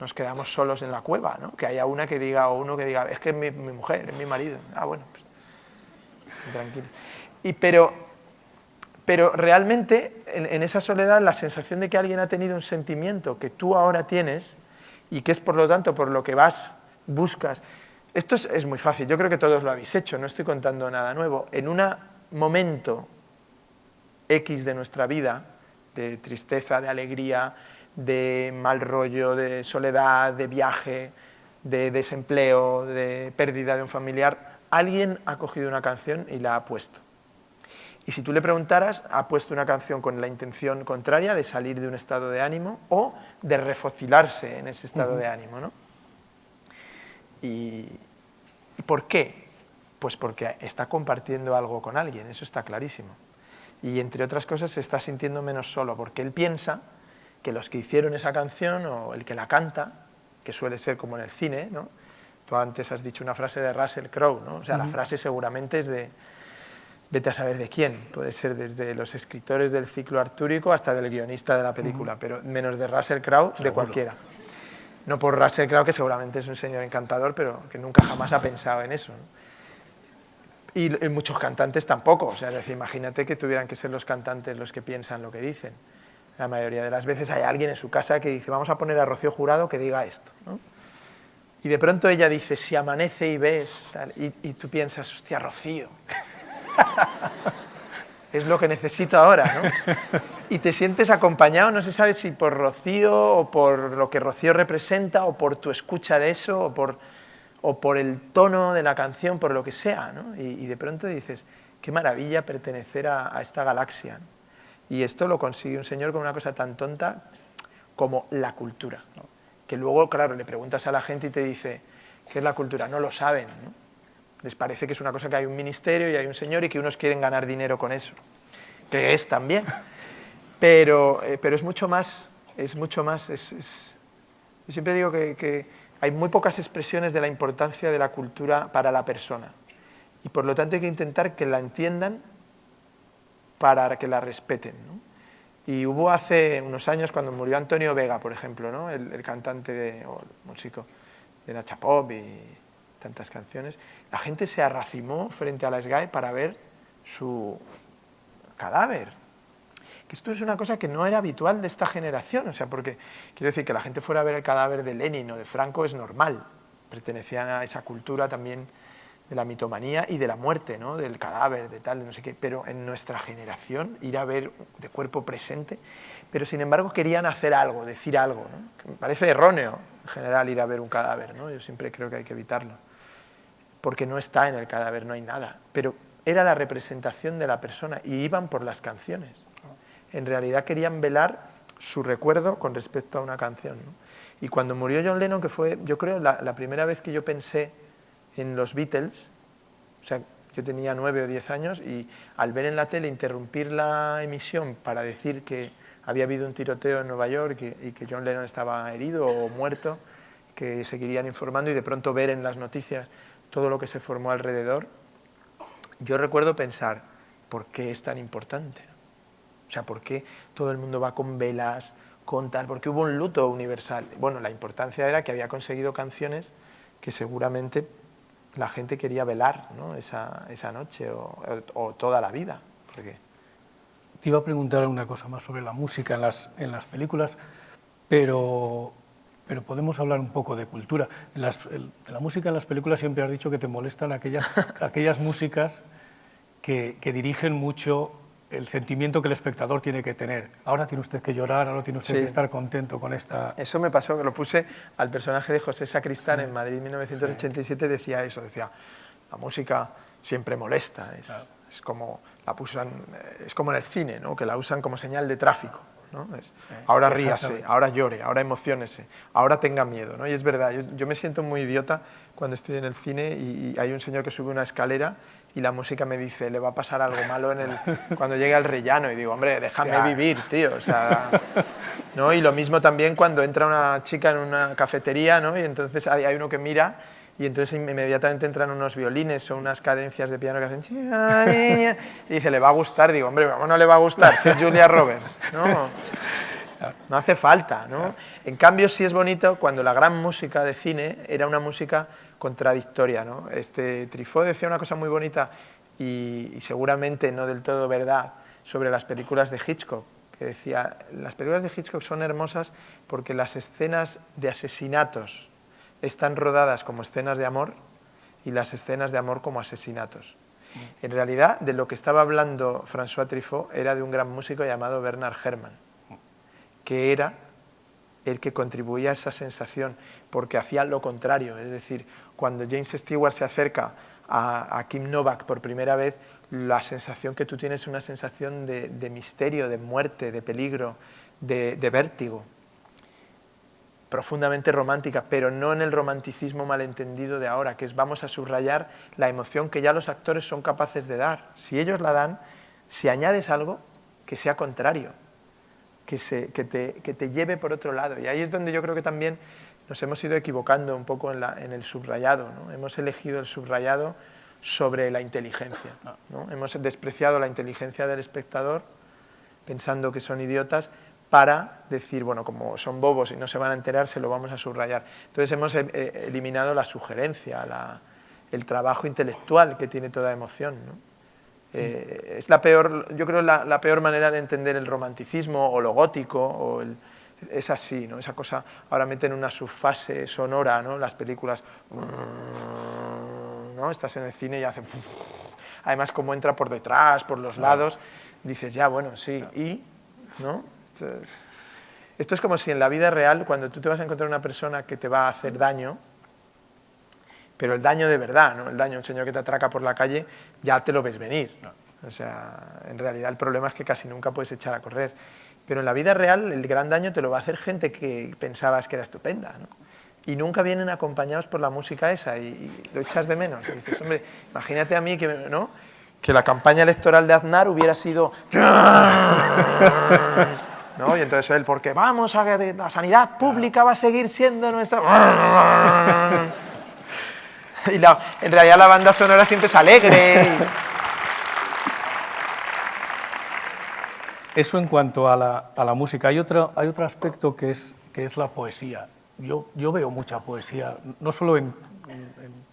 nos quedamos solos en la cueva, ¿no? Que haya una que diga, o uno que diga: es que es mi mujer, es mi marido. Ah, bueno, pues tranquilo. Pero realmente en esa soledad, la sensación de que alguien ha tenido un sentimiento que tú ahora tienes, y que es por lo tanto por lo que buscas... Esto es muy fácil, yo creo que todos lo habéis hecho, no estoy contando nada nuevo. En un momento X de nuestra vida, de tristeza, de alegría, de mal rollo, de soledad, de viaje, de desempleo, de pérdida de un familiar, alguien ha cogido una canción y la ha puesto. Y si tú le preguntaras, ha puesto una canción con la intención contraria de salir de un estado de ánimo o de refocilarse en ese estado de ánimo, ¿no? ¿Y por qué? Pues porque está compartiendo algo con alguien, eso está clarísimo. Y entre otras cosas se está sintiendo menos solo, porque él piensa que los que hicieron esa canción, o el que la canta, que suele ser como en el cine, ¿no? Tú antes has dicho una frase de Russell Crowe, ¿no? O sea, la frase seguramente es de... vete a saber de quién, puede ser desde los escritores del ciclo artúrico hasta del guionista de la película, pero menos de Russell Crowe, de cualquiera. No por Russell Crowe, que seguramente es un señor encantador, pero que nunca jamás ha pensado en eso, ¿no? Y muchos cantantes tampoco, o sea, es decir, imagínate que tuvieran que ser los cantantes los que piensan lo que dicen. La mayoría de las veces hay alguien en su casa que dice: vamos a poner a Rocío Jurado que diga esto, ¿no? Y de pronto ella dice: si amanece y ves, tal, y tú piensas: hostia, Rocío, es lo que necesito ahora, ¿no? Y te sientes acompañado, no se sabe si por Rocío, o por lo que Rocío representa, o por tu escucha de eso, o por el tono de la canción, por lo que sea, ¿no? Y de pronto dices: qué maravilla pertenecer a esta galaxia, ¿no? Y esto lo consigue un señor con una cosa tan tonta como la cultura, ¿no? Que luego, claro, le preguntas a la gente y te dice: ¿qué es la cultura? No lo saben, ¿no? Les parece que es una cosa que hay un ministerio y hay un señor y que unos quieren ganar dinero con eso, que es también, pero es mucho más, yo siempre digo que hay muy pocas expresiones de la importancia de la cultura para la persona, y por lo tanto hay que intentar que la entiendan para que la respeten, ¿no? Y hubo hace unos años, cuando murió Antonio Vega, por ejemplo, ¿no? el cantante o el músico de Nacha Pop y tantas canciones, la gente se arracimó frente a la SGAE para ver su cadáver. Que esto es una cosa que no era habitual de esta generación, o sea, porque quiero decir que la gente fuera a ver el cadáver de Lenin o de Franco es normal, pertenecían a esa cultura también la mitomanía y de la muerte, ¿no? Del cadáver, de tal, de no sé qué, pero en nuestra generación ir a ver de cuerpo presente, pero sin embargo querían hacer algo, decir algo, ¿no? Que me parece erróneo en general ir a ver un cadáver, ¿no? Yo siempre creo que hay que evitarlo, porque no está en el cadáver, no hay nada, pero era la representación de la persona y iban por las canciones. En realidad querían velar su recuerdo con respecto a una canción, ¿no? Y cuando murió John Lennon, que fue, yo creo, la primera vez que yo pensé en los Beatles, o sea, yo tenía 9 o 10 años y al ver en la tele interrumpir la emisión para decir que había habido un tiroteo en Nueva York y que John Lennon estaba herido o muerto, que seguirían informando y de pronto ver en las noticias todo lo que se formó alrededor, yo recuerdo pensar, ¿por qué es tan importante? O sea, ¿por qué todo el mundo va con velas, con tal? ¿Por qué hubo un luto universal? Bueno, la importancia era que había conseguido canciones que seguramente la gente quería velar, ¿no? esa noche o toda la vida. Porque... Te iba a preguntar una cosa más sobre la música en las películas, pero podemos hablar un poco de cultura. La música en las películas siempre has dicho que te molestan aquellas músicas que dirigen mucho el sentimiento que el espectador tiene que tener. Ahora tiene usted que llorar, ahora tiene usted que estar contento con esta... Eso me pasó, que lo puse al personaje de José Sacristán en Madrid 1987, decía eso, decía, la música siempre molesta, es como es como en el cine, ¿no? Que la usan como señal de tráfico, ¿no? Ahora ríase, ahora llore, ahora emociónese, ahora tenga miedo, ¿no? Y es verdad, yo me siento muy idiota cuando estoy en el cine y hay un señor que sube una escalera y la música me dice, le va a pasar algo malo cuando llegue al rellano, y digo, hombre, déjame vivir, tío, o sea, ¿no? Y lo mismo también cuando entra una chica en una cafetería, ¿no? Y entonces hay uno que mira y entonces inmediatamente entran unos violines o unas cadencias de piano que hacen y dice, le va a gustar, digo, hombre, ¿cómo no le va a gustar si es Julia Roberts? No hace falta, ¿no? En cambio sí es bonito cuando la gran música de cine era una música contradictoria, ¿no? Truffaut decía una cosa muy bonita y seguramente no del todo verdad sobre las películas de Hitchcock, que decía, las películas de Hitchcock son hermosas porque las escenas de asesinatos están rodadas como escenas de amor y las escenas de amor como asesinatos. En realidad, de lo que estaba hablando François Truffaut era de un gran músico llamado Bernard Herrmann, que era el que contribuía a esa sensación, porque hacía lo contrario, es decir, cuando James Stewart se acerca a Kim Novak por primera vez, la sensación que tú tienes es una sensación de misterio, de muerte, de peligro, de vértigo, profundamente romántica, pero no en el romanticismo malentendido de ahora, que es vamos a subrayar la emoción que ya los actores son capaces de dar. Si ellos la dan, si añades algo, que sea contrario, que te lleve por otro lado. Y ahí es donde yo creo que también nos hemos ido equivocando un poco en el subrayado, ¿no? Hemos elegido el subrayado sobre la inteligencia, ¿no? Hemos despreciado la inteligencia del espectador pensando que son idiotas para decir, bueno, como son bobos y no se van a enterar, se lo vamos a subrayar. Entonces hemos eliminado la sugerencia, el trabajo intelectual que tiene toda emoción, ¿no? Es la peor, yo creo, la peor manera de entender el romanticismo o lo gótico, es así, ¿no? Esa cosa, ahora meten una subfase sonora, ¿no? Las películas, ¿no? Estás en el cine y hacen... Además, como entra por detrás, por los lados, dices, ya, bueno, sí, y, ¿no? Esto es como si en la vida real, cuando tú te vas a encontrar una persona que te va a hacer daño, pero el daño de verdad, ¿no? El daño, un señor que te atraca por la calle, ya te lo ves venir. O sea, en realidad el problema es que casi nunca puedes echar a correr. Pero en la vida real el gran daño te lo va a hacer gente que pensabas que era estupenda, ¿no? Y nunca vienen acompañados por la música esa y lo echas de menos. Y dices, hombre, imagínate a mí que, ¿no? Que la campaña electoral de Aznar hubiera sido... ¿no? Y entonces él, porque vamos a que la sanidad pública va a seguir siendo nuestra... Y en realidad la banda sonora siempre es alegre. Eso en cuanto a la música. Hay otro aspecto que es la poesía. Yo veo mucha poesía, no solo en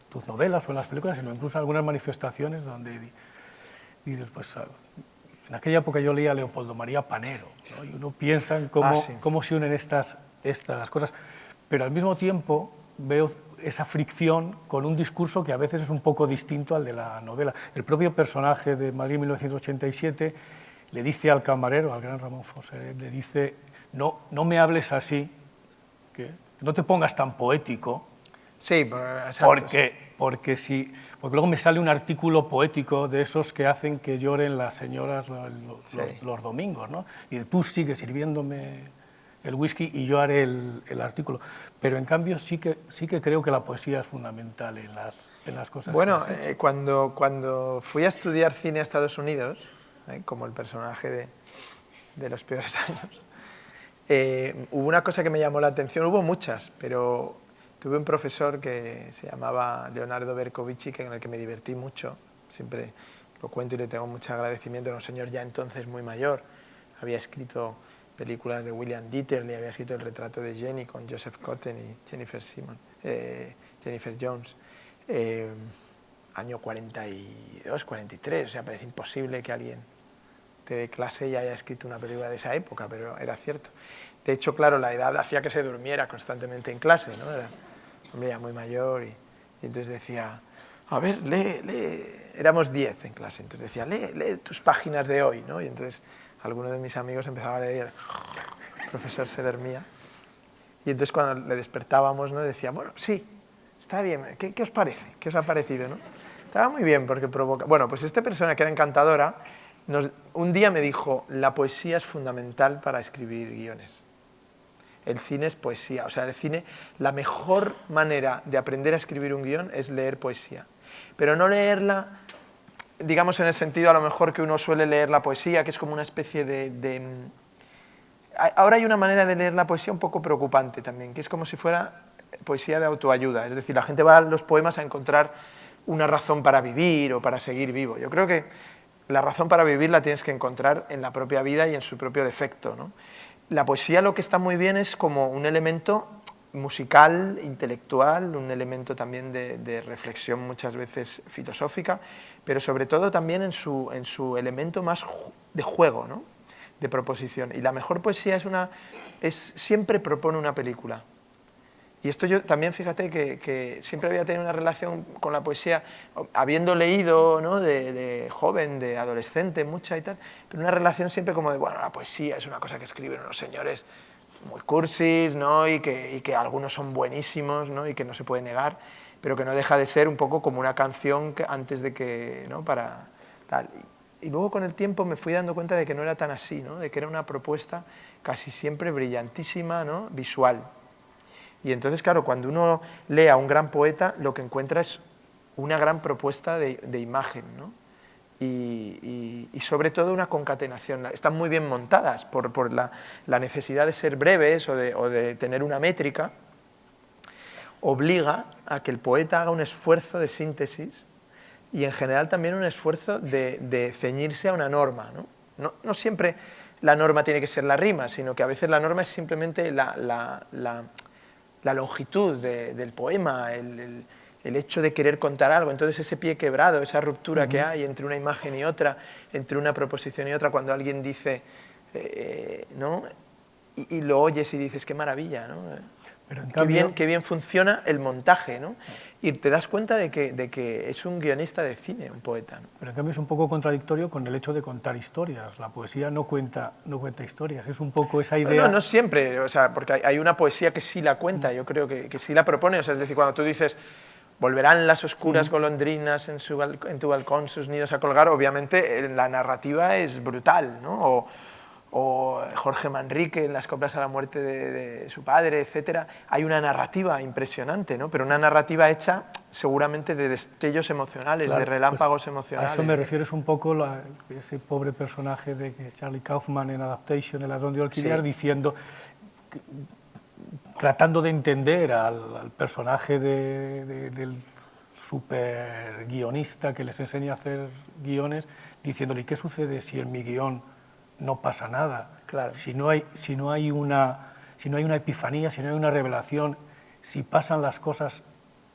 tus novelas o en las películas, sino incluso en algunas manifestaciones donde dices, pues en aquella época yo leía a Leopoldo María Panero, ¿no? Y uno piensa en cómo se unen estas cosas, pero al mismo tiempo veo esa fricción con un discurso que a veces es un poco distinto al de la novela. El propio personaje de Madrid 1987 le dice al camarero, al gran Ramón Fosseret, le dice, no me hables así, que no te pongas tan poético, sí, porque luego me sale un artículo poético de esos que hacen que lloren las señoras los domingos, ¿no? Y tú sigues sirviéndome el whisky y yo haré el artículo. Pero en cambio sí que creo que la poesía es fundamental en las cosas bueno, que has hecho. Cuando fui a estudiar cine a Estados Unidos, como el personaje de Los peores años, hubo una cosa que me llamó la atención, hubo muchas, pero tuve un profesor que se llamaba Leonardo Bercovici, con el que me divertí mucho, siempre lo cuento y le tengo mucho agradecimiento, era un señor ya entonces muy mayor, había escrito películas de William Dieterle, había escrito El retrato de Jenny con Joseph Cotten y Jennifer Jones, año 42, 43, o sea, parece imposible que alguien de clase ya haya escrito una película de esa época, pero era cierto. De hecho, claro, la edad hacía que se durmiera constantemente en clase, ¿no? Era un hombre ya muy mayor y entonces decía, a ver, lee, éramos 10 en clase, entonces decía, lee tus páginas de hoy, ¿no? Y entonces alguno de mis amigos empezaba a leer, el profesor se dormía, y entonces cuando le despertábamos, ¿no? Decía, bueno, sí, está bien, ¿qué os parece? ¿Qué os ha parecido, no? Estaba muy bien porque provoca... Bueno, pues esta persona que era encantadora, un día me dijo, la poesía es fundamental para escribir guiones. El cine es poesía, o sea, el cine, la mejor manera de aprender a escribir un guión es leer poesía. Pero no leerla, digamos, en el sentido a lo mejor que uno suele leer la poesía, que es como una especie Ahora hay una manera de leer la poesía un poco preocupante también, que es como si fuera poesía de autoayuda. Es decir, la gente va a los poemas a encontrar una razón para vivir o para seguir vivo. Yo creo que la razón para vivir la tienes que encontrar en la propia vida y en su propio defecto, ¿no? La poesía lo que está muy bien es como un elemento musical, intelectual, un elemento también de reflexión muchas veces filosófica, pero sobre todo también en su elemento más de juego, ¿no? De proposición. Y la mejor poesía siempre propone una película. Y esto yo también, fíjate, que siempre había tenido una relación con la poesía, habiendo leído, ¿no? de joven, de adolescente, mucha y tal, pero una relación siempre como de, bueno, la poesía es una cosa que escriben unos señores muy cursis, ¿no? y que algunos son buenísimos, ¿no? Y que no se puede negar, pero que no deja de ser un poco como una canción antes de que, ¿no? Para tal. Y luego con el tiempo me fui dando cuenta de que no era tan así, ¿no? De que era una propuesta casi siempre brillantísima, ¿no? Visual. Y entonces, claro, cuando uno lee a un gran poeta, lo que encuentra es una gran propuesta de imagen, ¿no? Y sobre todo una concatenación. Están muy bien montadas por la necesidad de ser breves o de tener una métrica, obliga a que el poeta haga un esfuerzo de síntesis y en general también un esfuerzo de ceñirse a una norma, ¿no? No siempre la norma tiene que ser la rima, sino que a veces la norma es simplemente la longitud del poema, el hecho de querer contar algo. Entonces ese pie quebrado, esa ruptura que hay entre una imagen y otra, entre una proposición y otra, cuando alguien dice, ¿no? Y lo oyes y dices, qué maravilla, ¿no? Pero en cambio, qué bien funciona el montaje, ¿no? Y te das cuenta de que es un guionista de cine, un poeta, ¿no? Pero en cambio es un poco contradictorio con el hecho de contar historias. La poesía no cuenta historias, es un poco esa idea... No siempre, o sea, porque hay una poesía que sí la cuenta, yo creo que sí la propone, o sea, es decir, cuando tú dices, volverán las oscuras golondrinas en tu balcón sus nidos a colgar, obviamente la narrativa es brutal, ¿no? O Jorge Manrique en las coplas a la muerte de su padre, etcétera, hay una narrativa impresionante, ¿no? Pero una narrativa hecha seguramente de destellos emocionales, claro, de relámpagos emocionales. A eso me refiero, es un poco ese pobre personaje de Charlie Kaufman en Adaptation, El ladrón de Orquídeas, sí, diciendo, tratando de entender al personaje del super guionista que les enseña a hacer guiones, diciéndole, ¿qué sucede si en mi guión no pasa nada? Claro. Si no hay una epifanía, si no hay una revelación, si pasan las cosas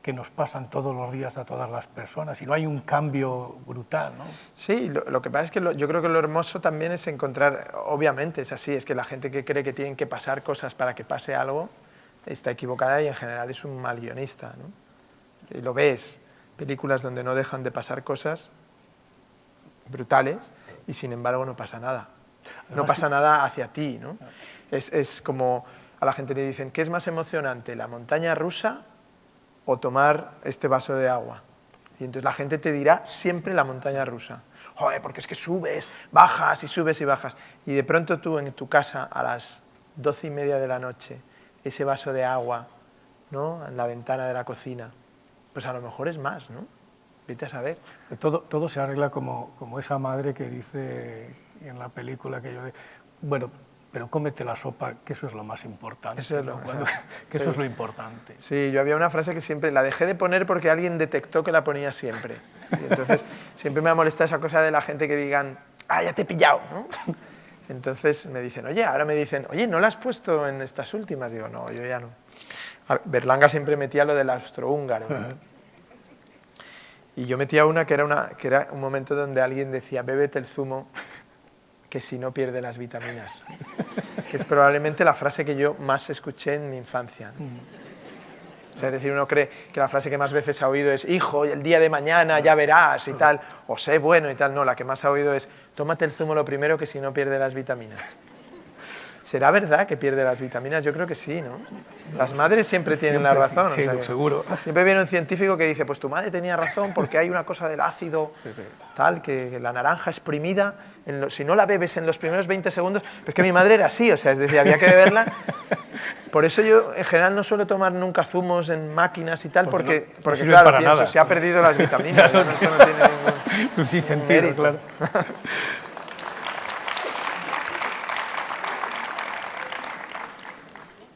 que nos pasan todos los días a todas las personas, si no hay un cambio brutal, ¿no? Sí, lo que pasa es que yo creo que lo hermoso también es encontrar, obviamente es así, es que la gente que cree que tienen que pasar cosas para que pase algo, está equivocada y en general es un mal guionista, ¿no? Y lo ves, películas donde no dejan de pasar cosas brutales y sin embargo no pasa nada. No pasa nada hacia ti, ¿no? Es como a la gente le dicen, ¿qué es más emocionante, la montaña rusa o tomar este vaso de agua? Y entonces la gente te dirá siempre la montaña rusa. Joder, porque es que subes, bajas y subes y bajas. Y de pronto tú en tu casa a las 12:30 de la noche, ese vaso de agua, ¿no?, en la ventana de la cocina, pues a lo mejor es más, ¿no? Vete a saber. Todo se arregla como esa madre que dice en la película que bueno, pero cómete la sopa, que eso es lo más importante. Eso es ¿no? lo, que eso es lo importante. Sí, yo había una frase que siempre la dejé de poner porque alguien detectó que la ponía siempre. Y entonces siempre me ha molestado esa cosa de la gente que digan, ah, ya te he pillado, ¿no? Entonces me dicen, ahora me dicen, oye, ¿no la has puesto en estas últimas? Digo, no, yo ya no. Berlanga siempre metía lo del austrohúngaro, ¿no? Y yo metía una que era un momento donde alguien decía, bébete el zumo, que si no pierde las vitaminas. Que es probablemente la frase que yo más escuché en mi infancia, ¿no? O sea, es decir, uno cree que la frase que más veces ha oído es, hijo, el día de mañana ya verás y tal, o sé bueno y tal. No, la que más ha oído es, tómate el zumo lo primero, que si no pierde las vitaminas. ¿Será verdad que pierde las vitaminas? Yo creo que sí, ¿no? Las madres siempre tienen la razón. Sí, o sea, seguro. Siempre viene un científico que dice, pues tu madre tenía razón porque hay una cosa del ácido, tal, que la naranja exprimida, si no la bebes en los primeros 20 segundos, pero es que mi madre era así, o sea, es decir, había que beberla. Por eso yo en general no suelo tomar nunca zumos en máquinas y tal, porque claro, pienso, nada. Se ha perdido las vitaminas, esto no tiene ningún sí, sentido, mérito. Claro.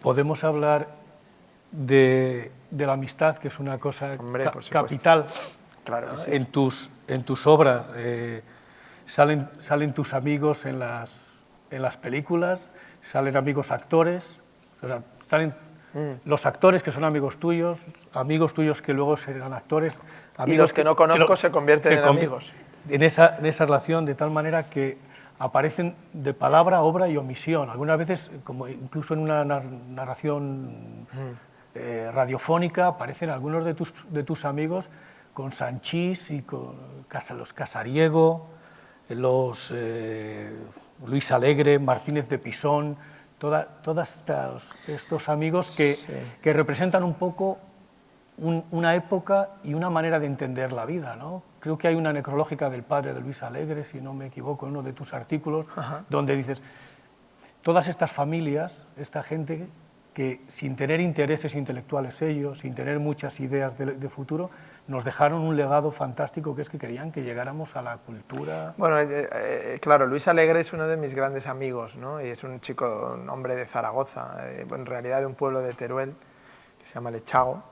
Podemos hablar de la amistad, que es una cosa capital. Claro que sí. En tus obras salen tus amigos en las películas, salen amigos actores, o sea, salen los actores que son amigos tuyos que luego serán actores. Y los que no conozco se convierten en amigos. En esa relación, de tal manera que aparecen de palabra, obra y omisión. Algunas veces, como incluso en una narración radiofónica, aparecen algunos de tus amigos con Sanchís y con los Casariego, los Luis Alegre, Martínez de Pisón, todos estos amigos que representan un poco una época y una manera de entender la vida, ¿no? Creo que hay una necrológica del padre de Luis Alegre, si no me equivoco, en uno de tus artículos, donde dices, todas estas familias, esta gente que sin tener intereses intelectuales ellos, sin tener muchas ideas de futuro, nos dejaron un legado fantástico, que es que querían que llegáramos a la cultura. Bueno, claro, Luis Alegre es uno de mis grandes amigos, ¿no? Y es un hombre de Zaragoza, en realidad de un pueblo de Teruel, que se llama Lechago.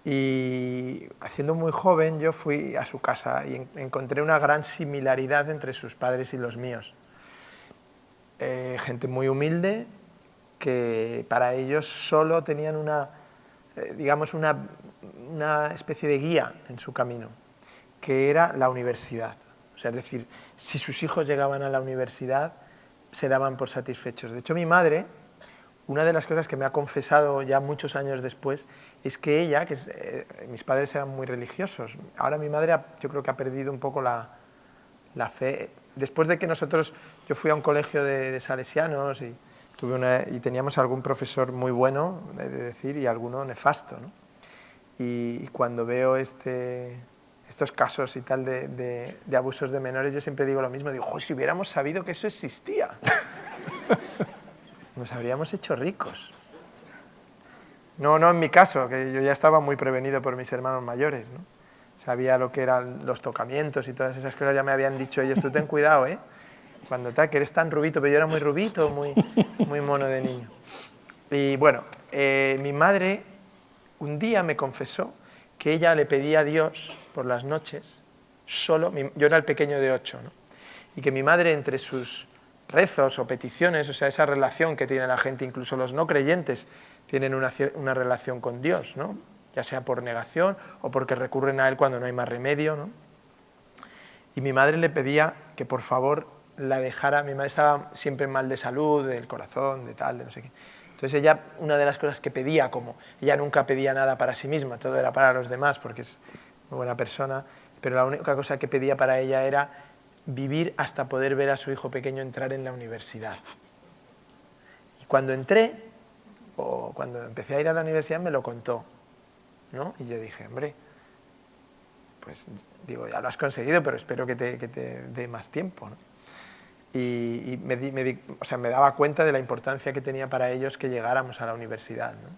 Y siendo muy joven yo fui a su casa y encontré una gran similaridad entre sus padres y los míos. Gente muy humilde que para ellos solo tenían digamos una especie de guía en su camino, que era la universidad. O sea, es decir, si sus hijos llegaban a la universidad se daban por satisfechos. De hecho, mi madre, una de las cosas que me ha confesado ya muchos años después, es que ella, mis padres eran muy religiosos, ahora mi madre yo creo que ha perdido un poco la fe. Después de que yo fui a un colegio de salesianos y teníamos algún profesor muy bueno, he de decir, y alguno nefasto, ¿no? Y cuando veo estos casos y tal de abusos de menores, yo siempre digo lo mismo, digo, si hubiéramos sabido que eso existía, nos habríamos hecho ricos. No en mi caso, que yo ya estaba muy prevenido por mis hermanos mayores, ¿no? Sabía lo que eran los tocamientos y todas esas cosas, ya me habían dicho ellos, tú ten cuidado, cuando que eres tan rubito, pero yo era muy rubito, muy mono de niño. Y bueno, mi madre un día me confesó que ella le pedía a Dios por las noches, yo era el pequeño de 8, ¿no? Y que mi madre, entre sus rezos o peticiones, o sea, esa relación que tiene la gente, incluso los no creyentes, tienen una relación con Dios, ¿no? Ya sea por negación o porque recurren a Él cuando no hay más remedio, ¿no? Y mi madre le pedía que por favor la dejara. Mi madre estaba siempre mal de salud, del corazón, de tal, de no sé qué. Entonces Entonces ella, una de las cosas que pedía, como ella nunca pedía nada para sí misma, todo era para los demás, porque es muy buena persona, pero la única cosa que pedía para ella era vivir hasta poder ver a su hijo pequeño entrar en la universidad. Y cuando entré, o cuando empecé a ir a la universidad, me lo contó, ¿no? Y yo dije, hombre, pues digo, ya lo has conseguido, pero espero que te dé más tiempo, ¿no? Y o sea, me daba cuenta de la importancia que tenía para ellos que llegáramos a la universidad, ¿no?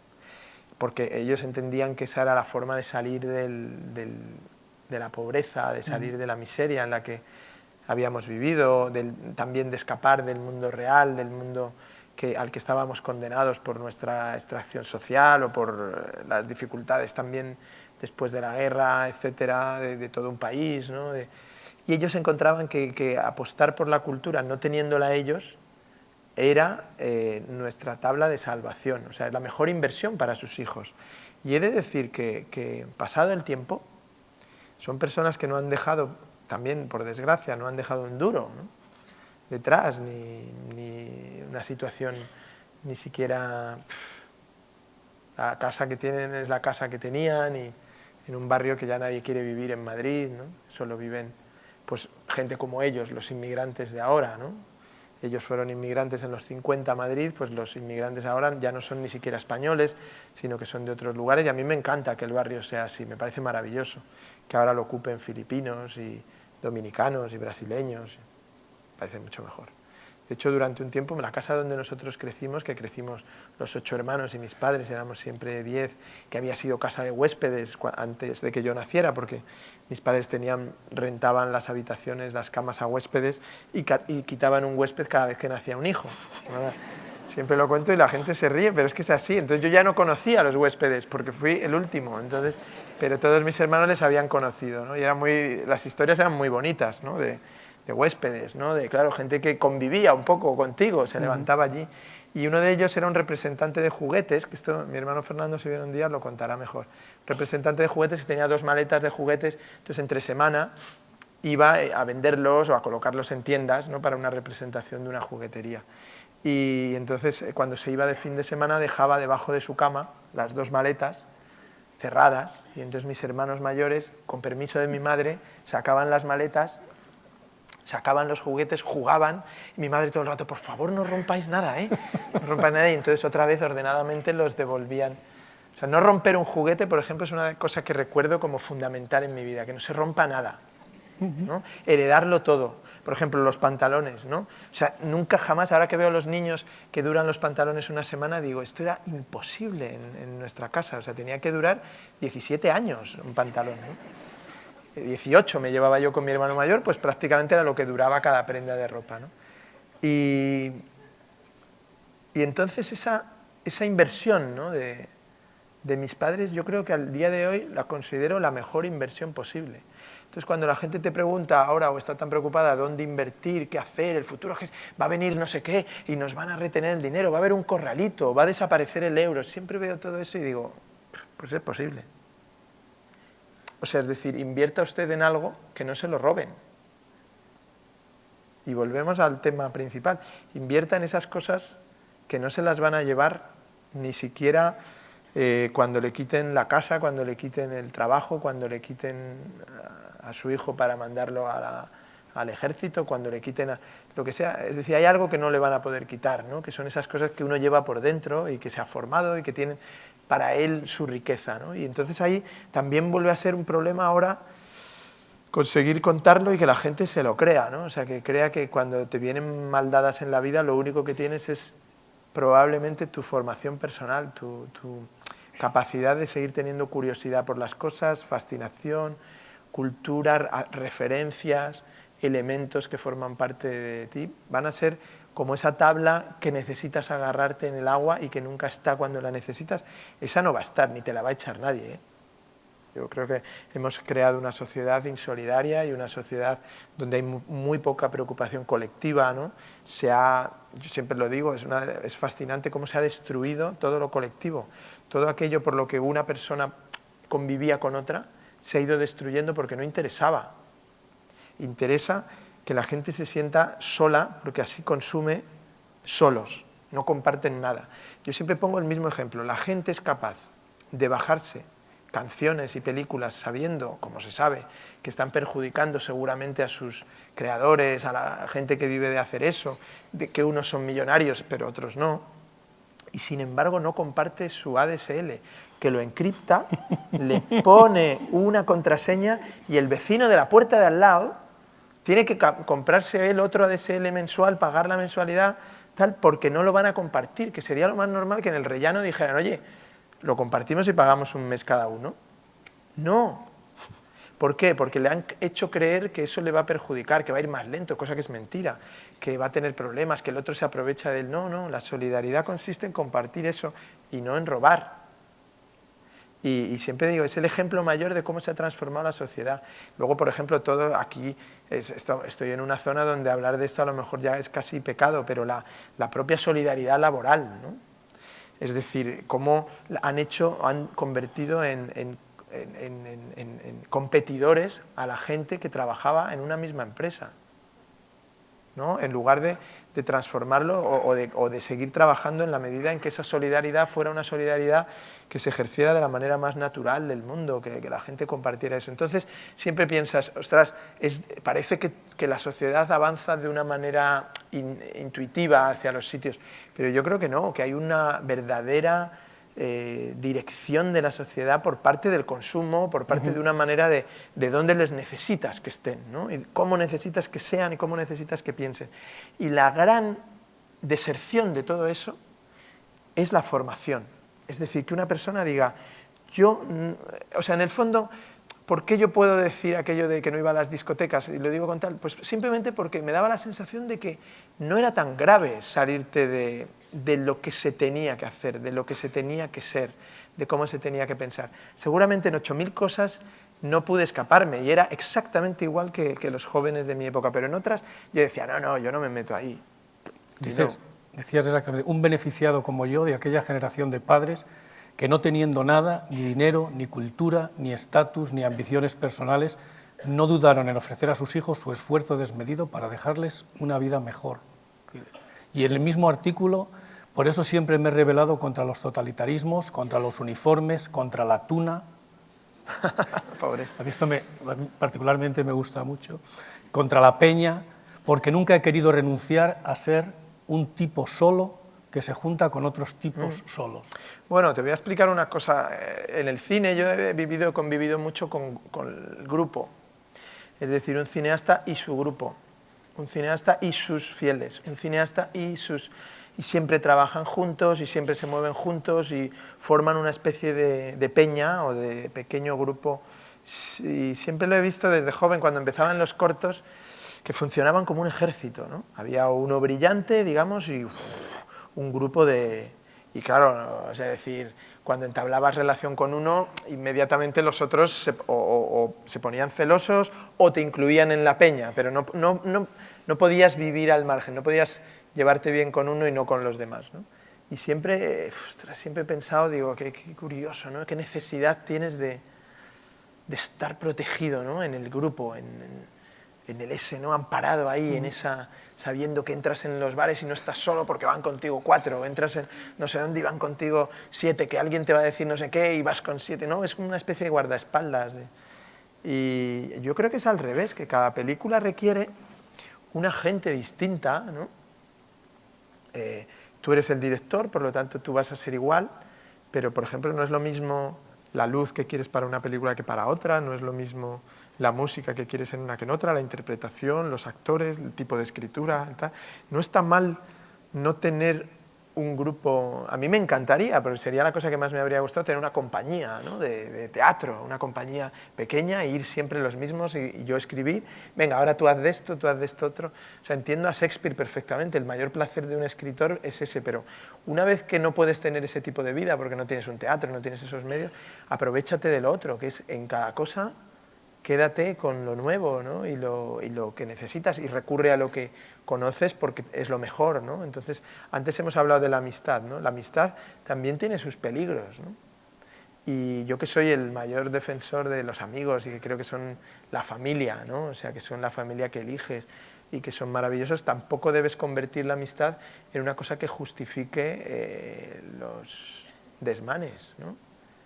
Porque ellos entendían que esa era la forma de salir de la pobreza, de salir de la miseria en la que habíamos vivido, también de escapar del mundo real, del mundo al que estábamos condenados por nuestra extracción social o por las dificultades también después de la guerra, etcétera, de todo un país, ¿no? Y ellos encontraban que apostar por la cultura, no teniéndola ellos, era nuestra tabla de salvación, o sea, la mejor inversión para sus hijos. Y he de decir que pasado el tiempo, son personas que no han dejado, también por desgracia, no han dejado un duro, ¿no? Detrás, ni una situación, ni siquiera la casa que tienen es la casa que tenían, y en un barrio que ya nadie quiere vivir en Madrid, ¿no? Solo viven pues gente como ellos, los inmigrantes de ahora, ¿no? Ellos fueron inmigrantes en los 50 a Madrid, pues los inmigrantes ahora ya no son ni siquiera españoles, sino que son de otros lugares, y a mí me encanta que el barrio sea así, me parece maravilloso, que ahora lo ocupen filipinos y dominicanos y brasileños, me parece mucho mejor. De hecho, durante un tiempo, en la casa donde nosotros crecimos, que crecimos los 8 hermanos y mis padres, éramos siempre 10, que había sido casa de huéspedes antes de que yo naciera, porque mis padres rentaban las habitaciones, las camas a huéspedes y quitaban un huésped cada vez que nacía un hijo. Siempre lo cuento y la gente se ríe, pero es que es así. Entonces yo ya no conocía a los huéspedes porque fui el último, entonces, pero todos mis hermanos les habían conocido, ¿no? Y las historias eran muy bonitas, ¿no? de huéspedes, ¿no? Claro, gente que convivía un poco contigo, se levantaba allí. Y uno de ellos era un representante de juguetes, que esto mi hermano Fernando, si viene un día, lo contará mejor. Representante de juguetes que tenía 2 maletas de juguetes, entonces entre semana iba a venderlos o a colocarlos en tiendas, ¿no? Para una representación de una juguetería. Y entonces cuando se iba de fin de semana dejaba debajo de su cama las 2 maletas cerradas, y entonces mis hermanos mayores, con permiso de mi madre, sacaban las maletas, sacaban los juguetes, jugaban, y mi madre todo el rato, por favor, no rompáis nada, ¿eh? No rompáis nada, y entonces otra vez ordenadamente los devolvían. O sea, no romper un juguete, por ejemplo, es una cosa que recuerdo como fundamental en mi vida, que no se rompa nada, ¿no? Heredarlo todo. Por ejemplo, los pantalones, ¿no? O sea, nunca jamás, ahora que veo a los niños que duran los pantalones una semana, digo, esto era imposible en nuestra casa, o sea, tenía que durar 17 años un pantalón, ¿no? 18 me llevaba yo con mi hermano mayor, pues prácticamente era lo que duraba cada prenda de ropa, ¿no? Y entonces esa inversión, ¿no? de mis padres, yo creo que al día de hoy la considero la mejor inversión posible. Entonces cuando la gente te pregunta ahora o está tan preocupada dónde invertir, qué hacer, el futuro, va a venir no sé qué y nos van a retener el dinero, va a haber un corralito, va a desaparecer el euro, siempre veo todo eso y digo, pues es posible. O sea, es decir, invierta usted en algo que no se lo roben. Y volvemos al tema principal. Invierta en esas cosas que no se las van a llevar ni siquiera cuando le quiten la casa, cuando le quiten el trabajo, cuando le quiten a su hijo para mandarlo al ejército, cuando le quiten lo que sea. Es decir, hay algo que no le van a poder quitar, ¿no? Que son esas cosas que uno lleva por dentro y que se ha formado y que tienen para él su riqueza, ¿no? Y entonces ahí también vuelve a ser un problema ahora conseguir contarlo y que la gente se lo crea, ¿no? O sea, que crea que cuando te vienen mal dadas en la vida lo único que tienes es probablemente tu formación personal, tu capacidad de seguir teniendo curiosidad por las cosas, fascinación, cultura, referencias, elementos que forman parte de ti, van a ser como esa tabla que necesitas agarrarte en el agua y que nunca está cuando la necesitas. Esa no va a estar, ni te la va a echar nadie, ¿eh? Yo creo que hemos creado una sociedad insolidaria y una sociedad donde hay muy poca preocupación colectiva, ¿no? Yo siempre lo digo, es fascinante cómo se ha destruido todo lo colectivo. Todo aquello por lo que una persona convivía con otra se ha ido destruyendo porque no interesaba. Interesa que la gente se sienta sola porque así consume solos, no comparten nada. Yo siempre pongo el mismo ejemplo, la gente es capaz de bajarse canciones y películas sabiendo, como se sabe, que están perjudicando seguramente a sus creadores, a la gente que vive de hacer eso, de que unos son millonarios pero otros no, y sin embargo no comparte su ADSL, que lo encripta, le pone una contraseña y el vecino de la puerta de al lado tiene que comprarse él otro ADSL mensual, pagar la mensualidad, tal, porque no lo van a compartir, que sería lo más normal que en el rellano dijeran, oye, lo compartimos y pagamos un mes cada uno. No. ¿Por qué? Porque le han hecho creer que eso le va a perjudicar, que va a ir más lento, cosa que es mentira, que va a tener problemas, que el otro se aprovecha de él. No, no, la solidaridad consiste en compartir eso y no en robar. Y siempre digo, es el ejemplo mayor de cómo se ha transformado la sociedad. Luego, por ejemplo, todo aquí, estoy en una zona donde hablar de esto a lo mejor ya es casi pecado, pero la propia solidaridad laboral, ¿no? Es decir, cómo han convertido en competidores a la gente que trabajaba en una misma empresa, ¿no? En lugar de transformarlo o de seguir trabajando en la medida en que esa solidaridad fuera una solidaridad que se ejerciera de la manera más natural del mundo, que la gente compartiera eso. Entonces siempre piensas, ostras, parece que la sociedad avanza de una manera intuitiva hacia los sitios, pero yo creo que no, que hay una verdadera dirección de la sociedad por parte del consumo, por parte de una manera de dónde les necesitas que estén, ¿no? Y cómo necesitas que sean y cómo necesitas que piensen. Y la gran deserción de todo eso es la formación. Es decir, que una persona diga, o sea, en el fondo, ¿por qué yo puedo decir aquello de que no iba a las discotecas? Y lo digo con tal, pues simplemente porque me daba la sensación de que no era tan grave salirte de lo que se tenía que hacer, de lo que se tenía que ser, de cómo se tenía que pensar. Seguramente en 8000 cosas no pude escaparme y era exactamente igual que los jóvenes de mi época, pero en otras yo decía, no, yo no me meto ahí. Decías exactamente, un beneficiado como yo de aquella generación de padres que no teniendo nada, ni dinero, ni cultura, ni estatus, ni ambiciones personales, no dudaron en ofrecer a sus hijos su esfuerzo desmedido para dejarles una vida mejor. Y en el mismo artículo, por eso siempre me he rebelado contra los totalitarismos, contra los uniformes, contra la tuna. Pobre. A mí esto particularmente me gusta mucho. Contra la peña, porque nunca he querido renunciar a ser un tipo solo que se junta con otros tipos solos. Bueno, te voy a explicar una cosa. En el cine yo he convivido mucho con el grupo. Es decir, un cineasta y su grupo. Un cineasta y sus fieles. Un cineasta y siempre trabajan juntos y siempre se mueven juntos y forman una especie de peña o de pequeño grupo. Y siempre lo he visto desde joven, cuando empezaban los cortos, que funcionaban como un ejército, ¿no? Había uno brillante, digamos, y un grupo de... Y claro, es decir, cuando entablabas relación con uno, inmediatamente los otros se ponían celosos o te incluían en la peña, pero no podías vivir al margen, no podías llevarte bien con uno y no con los demás, ¿no? Y siempre he pensado, digo, qué curioso, ¿no? Qué necesidad tienes de estar protegido, ¿no? En el grupo, en el ese, ¿no? Amparado ahí, en esa, sabiendo que entras en los bares y no estás solo porque van contigo 4, o entras en no sé dónde y van contigo 7, que alguien te va a decir no sé qué y vas con 7, ¿no? Es como una especie de guardaespaldas. Y yo creo que es al revés, que cada película requiere una gente distinta, ¿no? Tú eres el director, por lo tanto tú vas a ser igual, pero por ejemplo no es lo mismo la luz que quieres para una película que para otra, no es lo mismo la música que quieres en una que en otra, la interpretación, los actores, el tipo de escritura, tal. No está mal no tener un grupo. A mí me encantaría, pero sería la cosa que más me habría gustado, tener una compañía, ¿no? de teatro, una compañía pequeña, e ir siempre los mismos y yo escribir, venga, ahora tú haz de esto, tú haz de esto otro. O sea, entiendo a Shakespeare perfectamente, el mayor placer de un escritor es ese, pero una vez que no puedes tener ese tipo de vida porque no tienes un teatro, no tienes esos medios, aprovéchate de lo otro, que es en cada cosa quédate con lo nuevo, ¿no? y lo que necesitas y recurre a lo que conoces porque es lo mejor, ¿no? Entonces, antes hemos hablado de la amistad, ¿no? La amistad también tiene sus peligros, ¿no? Y yo que soy el mayor defensor de los amigos y que creo que son la familia, ¿no? O sea, que son la familia que eliges, y que son maravillosos, tampoco debes convertir la amistad en una cosa que justifique los desmanes, ¿no?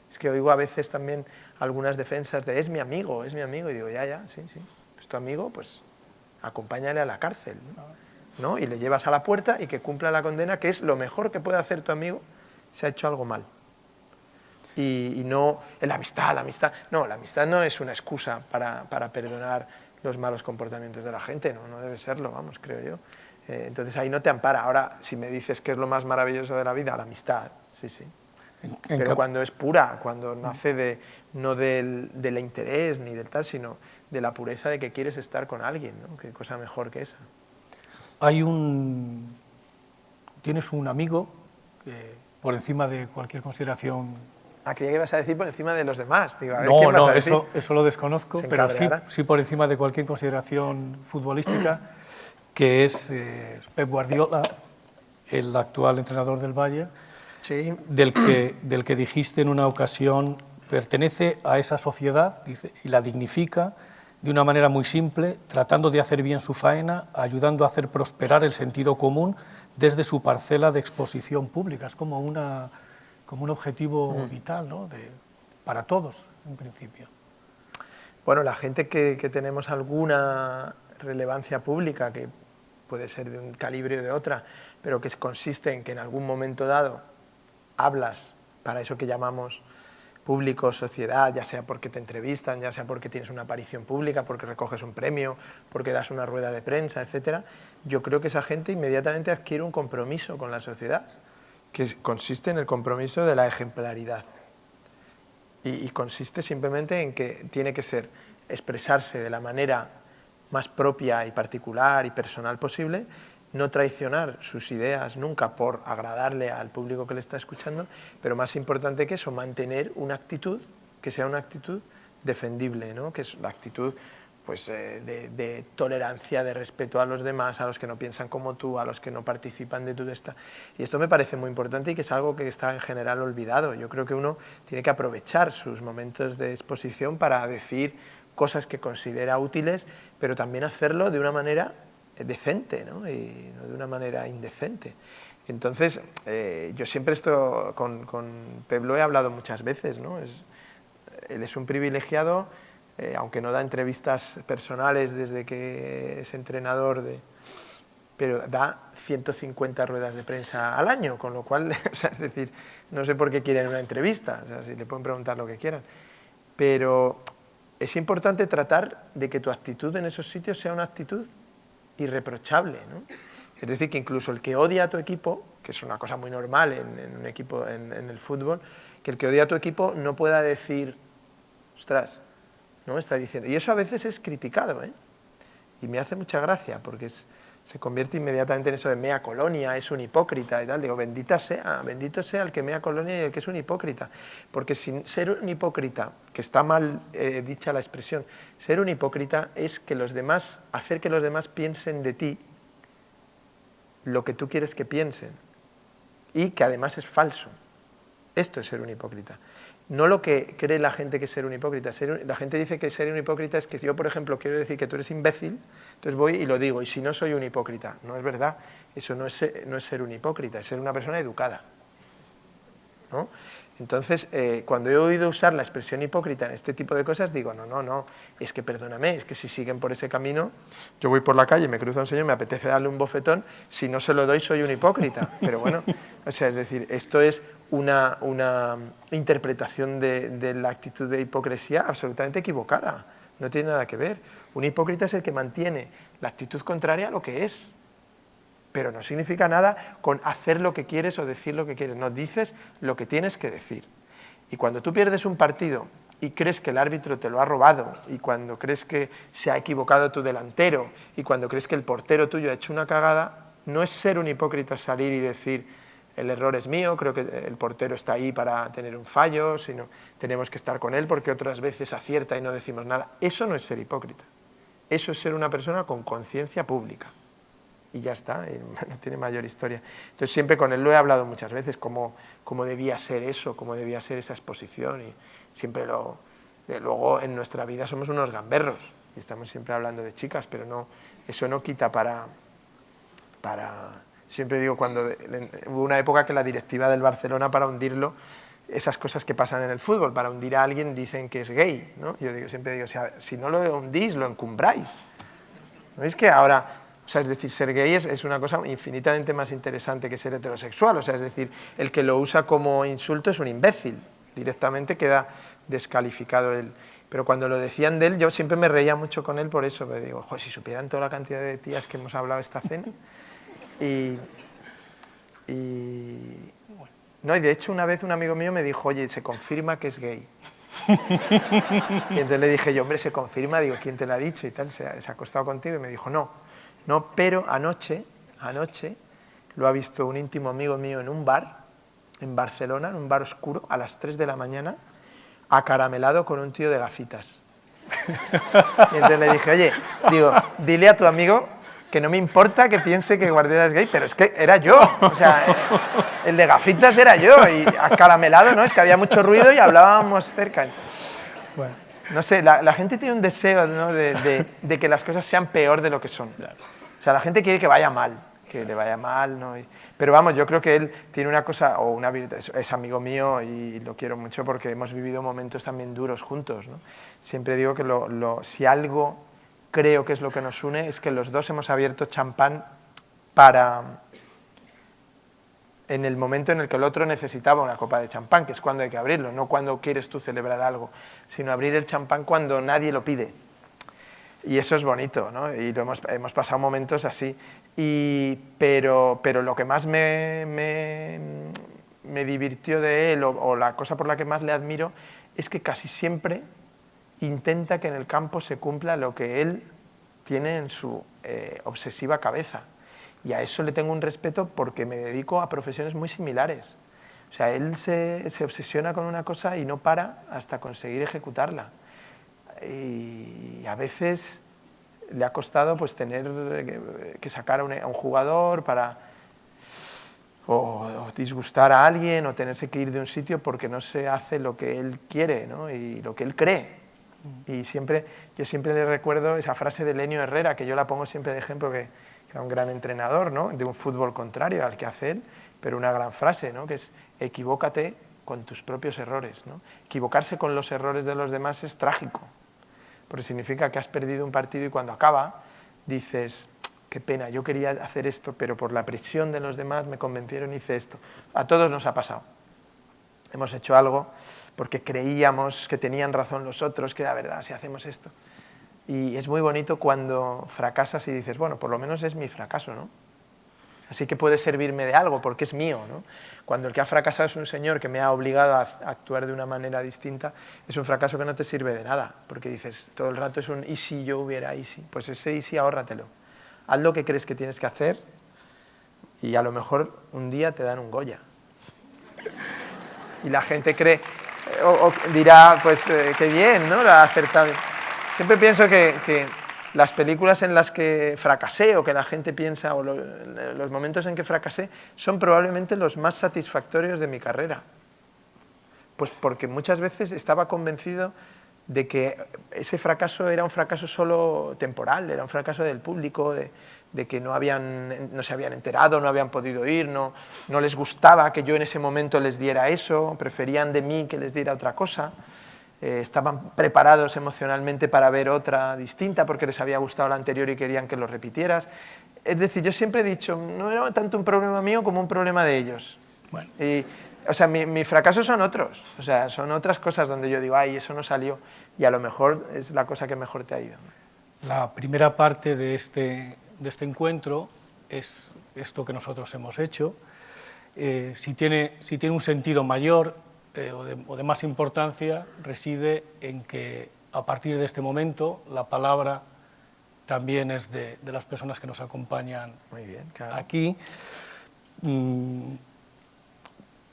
Es que oigo a veces también algunas defensas de es mi amigo, y digo, ya, sí, es tu amigo, pues acompáñale a la cárcel, ¿no? Y le llevas a la puerta y que cumpla la condena, que es lo mejor que puede hacer tu amigo si ha hecho algo mal. Y no, la amistad, no, la amistad no es una excusa para perdonar los malos comportamientos de la gente, no debe serlo, vamos, creo yo. Entonces ahí no te ampara. Ahora, si me dices que es lo más maravilloso de la vida, la amistad, sí. Pero cuando es pura, cuando nace no del interés ni del tal, sino de la pureza de que quieres estar con alguien, ¿no? Qué cosa mejor que esa. Tienes un amigo que, por encima de cualquier consideración... Creía que ibas a decir por encima de los demás. Digo, a ver, no, ¿quién vas a decir? Eso lo desconozco, pero sí por encima de cualquier consideración futbolística, que es Pep Guardiola, el actual entrenador del Bayern, sí. del que dijiste en una ocasión, pertenece a esa sociedad, dice, y la dignifica de una manera muy simple, tratando de hacer bien su faena, ayudando a hacer prosperar el sentido común desde su parcela de exposición pública. Es como un objetivo vital, ¿no? Para todos, en principio. Bueno, la gente que tenemos alguna relevancia pública, que puede ser de un calibre o de otra, pero que consiste en que en algún momento dado hablas para eso que llamamos público, sociedad, ya sea porque te entrevistan, ya sea porque tienes una aparición pública, porque recoges un premio, porque das una rueda de prensa, etcétera, yo creo que esa gente inmediatamente adquiere un compromiso con la sociedad, que consiste en el compromiso de la ejemplaridad. Y consiste simplemente en que tiene que ser expresarse de la manera más propia y particular y personal posible, no traicionar sus ideas nunca por agradarle al público que le está escuchando, pero más importante que eso, mantener una actitud que sea una actitud defendible, ¿no? Que es la actitud pues, de tolerancia, de respeto a los demás, a los que no piensan como tú, a los que no participan de tu esta. Y esto me parece muy importante y que es algo que está en general olvidado. Yo creo que uno tiene que aprovechar sus momentos de exposición para decir cosas que considera útiles, pero también hacerlo de una manera decente, ¿no? Y no de una manera indecente. Entonces, yo siempre esto con Pep lo he hablado muchas veces, ¿no? Él es un privilegiado, aunque no da entrevistas personales desde que es entrenador, pero da 150 ruedas de prensa al año, con lo cual, o sea, es decir, no sé por qué quieren una entrevista, o sea, si le pueden preguntar lo que quieran, pero es importante tratar de que tu actitud en esos sitios sea una actitud irreprochable, ¿no? Es decir, que incluso el que odia a tu equipo, que es una cosa muy normal en un equipo, en el fútbol, que el que odia a tu equipo no pueda decir, ostras, ¿no? Está diciendo, y eso a veces es criticado, ¿eh? Y me hace mucha gracia, porque se convierte inmediatamente en eso de mea colonia, es un hipócrita y tal. Digo, bendito sea el que mea colonia y el que es un hipócrita, porque sin ser un hipócrita, que está mal dicha la expresión, ser un hipócrita es que los demás, hacer que los demás piensen de ti lo que tú quieres que piensen, y que además es falso. Esto es ser un hipócrita. No lo que cree la gente que es ser un hipócrita. La gente dice que ser un hipócrita es que yo, por ejemplo, quiero decir que tú eres imbécil, entonces voy y lo digo, y si no soy un hipócrita. No es verdad, eso no es ser un hipócrita, es ser una persona educada, ¿no? Entonces, cuando he oído usar la expresión hipócrita en este tipo de cosas, digo, no, es que perdóname, es que si siguen por ese camino, yo voy por la calle, me cruza un señor, me apetece darle un bofetón, si no se lo doy soy un hipócrita. Pero bueno, o sea, es decir, esto es una interpretación de la actitud de hipocresía absolutamente equivocada, no tiene nada que ver. Un hipócrita es el que mantiene la actitud contraria a lo que es. Pero no significa nada con hacer lo que quieres o decir lo que quieres, no, dices lo que tienes que decir. Y cuando tú pierdes un partido y crees que el árbitro te lo ha robado, y cuando crees que se ha equivocado tu delantero, y cuando crees que el portero tuyo ha hecho una cagada, no es ser un hipócrita salir y decir el error es mío, creo que el portero está ahí para tener un fallo, sino tenemos que estar con él porque otras veces acierta y no decimos nada. Eso no es ser hipócrita, eso es ser una persona con conciencia pública. Y ya está, no tiene mayor historia. Entonces siempre con él lo he hablado muchas veces, cómo debía ser eso, cómo debía ser esa exposición, y siempre luego en nuestra vida somos unos gamberros, y estamos siempre hablando de chicas, pero no, eso no quita para siempre digo, hubo una época que la directiva del Barcelona, para hundirlo, esas cosas que pasan en el fútbol, para hundir a alguien dicen que es gay, ¿no? Siempre digo, o sea, si no lo hundís, lo encumbráis. ¿No es que ahora, o sea, es decir, ser gay es una cosa infinitamente más interesante que ser heterosexual, o sea, es decir, el que lo usa como insulto es un imbécil, directamente queda descalificado él. Pero cuando lo decían de él, yo siempre me reía mucho con él por eso, porque digo, joder, si supieran toda la cantidad de tías que hemos hablado esta cena. No, y de hecho una vez un amigo mío me dijo, oye, se confirma que es gay. Y entonces le dije yo, hombre, se confirma, digo, ¿quién te lo ha dicho? Y tal, se ha acostado contigo, y me dijo, no, pero anoche lo ha visto un íntimo amigo mío en un bar, en Barcelona, en un bar oscuro, a las 3 de la mañana, acaramelado con un tío de gafitas. Y entonces le dije, oye, digo, dile a tu amigo que no me importa que piense que Guardiola es gay, pero es que era yo, o sea, el de gafitas era yo, y acaramelado, ¿no? Es que había mucho ruido y hablábamos cerca. Bueno, no sé, la gente tiene un deseo, ¿no? de que las cosas sean peor de lo que son. O sea, la gente quiere que vaya mal, que le vaya mal, ¿no? Pero vamos, yo creo que él tiene una cosa, o una virtud, es amigo mío y lo quiero mucho porque hemos vivido momentos también duros juntos, ¿no? Siempre digo que si algo creo que es lo que nos une, es que los dos hemos abierto champán en el momento en el que el otro necesitaba una copa de champán, que es cuando hay que abrirlo, no cuando quieres tú celebrar algo, sino abrir el champán cuando nadie lo pide. Y eso es bonito, ¿no? Y hemos pasado momentos así. Pero lo que más me divirtió de él, o la cosa por la que más le admiro, es que casi siempre intenta que en el campo se cumpla lo que él tiene en su obsesiva cabeza. Y a eso le tengo un respeto porque me dedico a profesiones muy similares. O sea, él se obsesiona con una cosa y no para hasta conseguir ejecutarla. Y a veces le ha costado pues tener que sacar a un jugador o disgustar a alguien, o tenerse que ir de un sitio porque no se hace lo que él quiere, ¿no? Y lo que él cree. Y yo siempre le recuerdo esa frase de Lenio Herrera, que yo la pongo siempre de ejemplo, que era un gran entrenador, ¿no? De un fútbol contrario al que hace él, pero una gran frase, ¿no? Que es: equivócate con tus propios errores, ¿no? Equivocarse con los errores de los demás es trágico, porque significa que has perdido un partido y cuando acaba dices, qué pena, yo quería hacer esto, pero por la presión de los demás me convencieron y hice esto. A todos nos ha pasado. Hemos hecho algo porque creíamos que tenían razón los otros, que era verdad si hacemos esto. Y es muy bonito cuando fracasas y dices, bueno, por lo menos es mi fracaso, ¿no? Así que puede servirme de algo porque es mío, ¿no? Cuando el que ha fracasado es un señor que me ha obligado a actuar de una manera distinta, es un fracaso que no te sirve de nada, porque dices, todo el rato es un ¿y si yo hubiera y si? Pues ese y si ahórratelo. Haz lo que crees que tienes que hacer y a lo mejor un día te dan un Goya. Y la gente cree, o dirá, pues qué bien, ¿no? La ha acertado. Siempre pienso que las películas en las que fracasé, o que la gente piensa, o los momentos en que fracasé, son probablemente los más satisfactorios de mi carrera. Pues porque muchas veces estaba convencido de que ese fracaso era un fracaso solo temporal, era un fracaso del público, de que no se habían enterado, no habían podido ir, no les gustaba que yo en ese momento les diera eso, preferían de mí que les diera otra cosa. Estaban preparados emocionalmente para ver otra distinta porque les había gustado la anterior y querían que lo repitieras. Es decir, yo siempre he dicho, no era tanto un problema mío como un problema de ellos. Bueno. O sea, mi fracaso son otros, o sea, son otras cosas donde yo digo, ay, eso no salió, y a lo mejor es la cosa que mejor te ha ido. La primera parte de este encuentro es esto que nosotros hemos hecho. Si tiene un sentido mayor, o de más importancia, reside en que a partir de este momento la palabra también es de las personas que nos acompañan. Muy bien, claro. Aquí,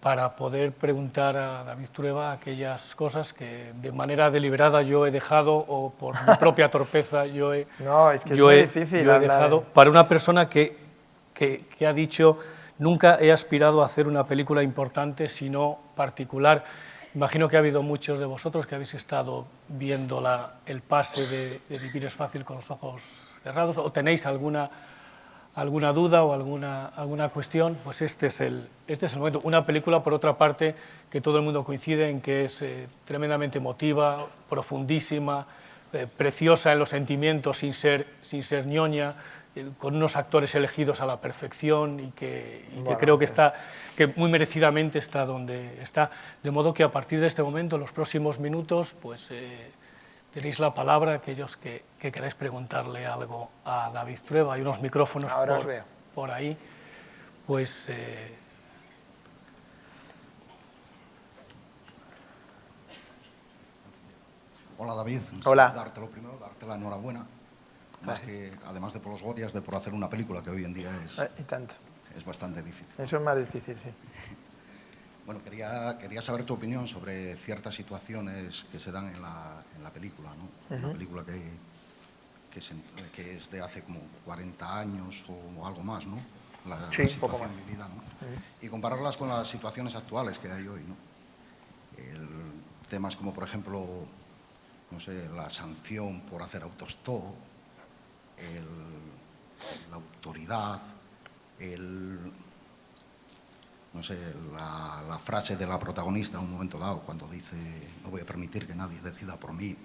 para poder preguntar a David Trueba aquellas cosas que de manera deliberada yo he dejado, o por mi propia torpeza yo he dejado, para una persona que ha dicho: nunca he aspirado a hacer una película importante, sino particular. Imagino que ha habido muchos de vosotros que habéis estado viendo el pase de Vivir es fácil con los ojos cerrados, o tenéis alguna duda o alguna cuestión, pues este es el momento. Una película, por otra parte, que todo el mundo coincide en que es tremendamente emotiva, profundísima, preciosa en los sentimientos sin ser ñoña, con unos actores elegidos a la perfección y que creo que muy merecidamente está donde está. De modo que a partir de este momento, en los próximos minutos, pues tenéis la palabra, aquellos que queráis preguntarle algo a David Trueba. Hay unos micrófonos por ahí. Pues... Hola David, hola. Darte lo primero, darte la enhorabuena, además de por los Goyas, de por hacer una película que hoy en día es bastante difícil. Eso es más difícil, sí. Bueno, quería saber tu opinión sobre ciertas situaciones que se dan en la película, ¿no? Una película que es de hace como 40 años o algo más, ¿no? La situación vivida, ¿no? Y compararlas con las situaciones actuales que hay hoy, ¿no? Temas como, por ejemplo, no sé, la sanción por hacer autostop, la autoridad, no sé, la frase de la protagonista en un momento dado cuando dice no voy a permitir que nadie decida por mí.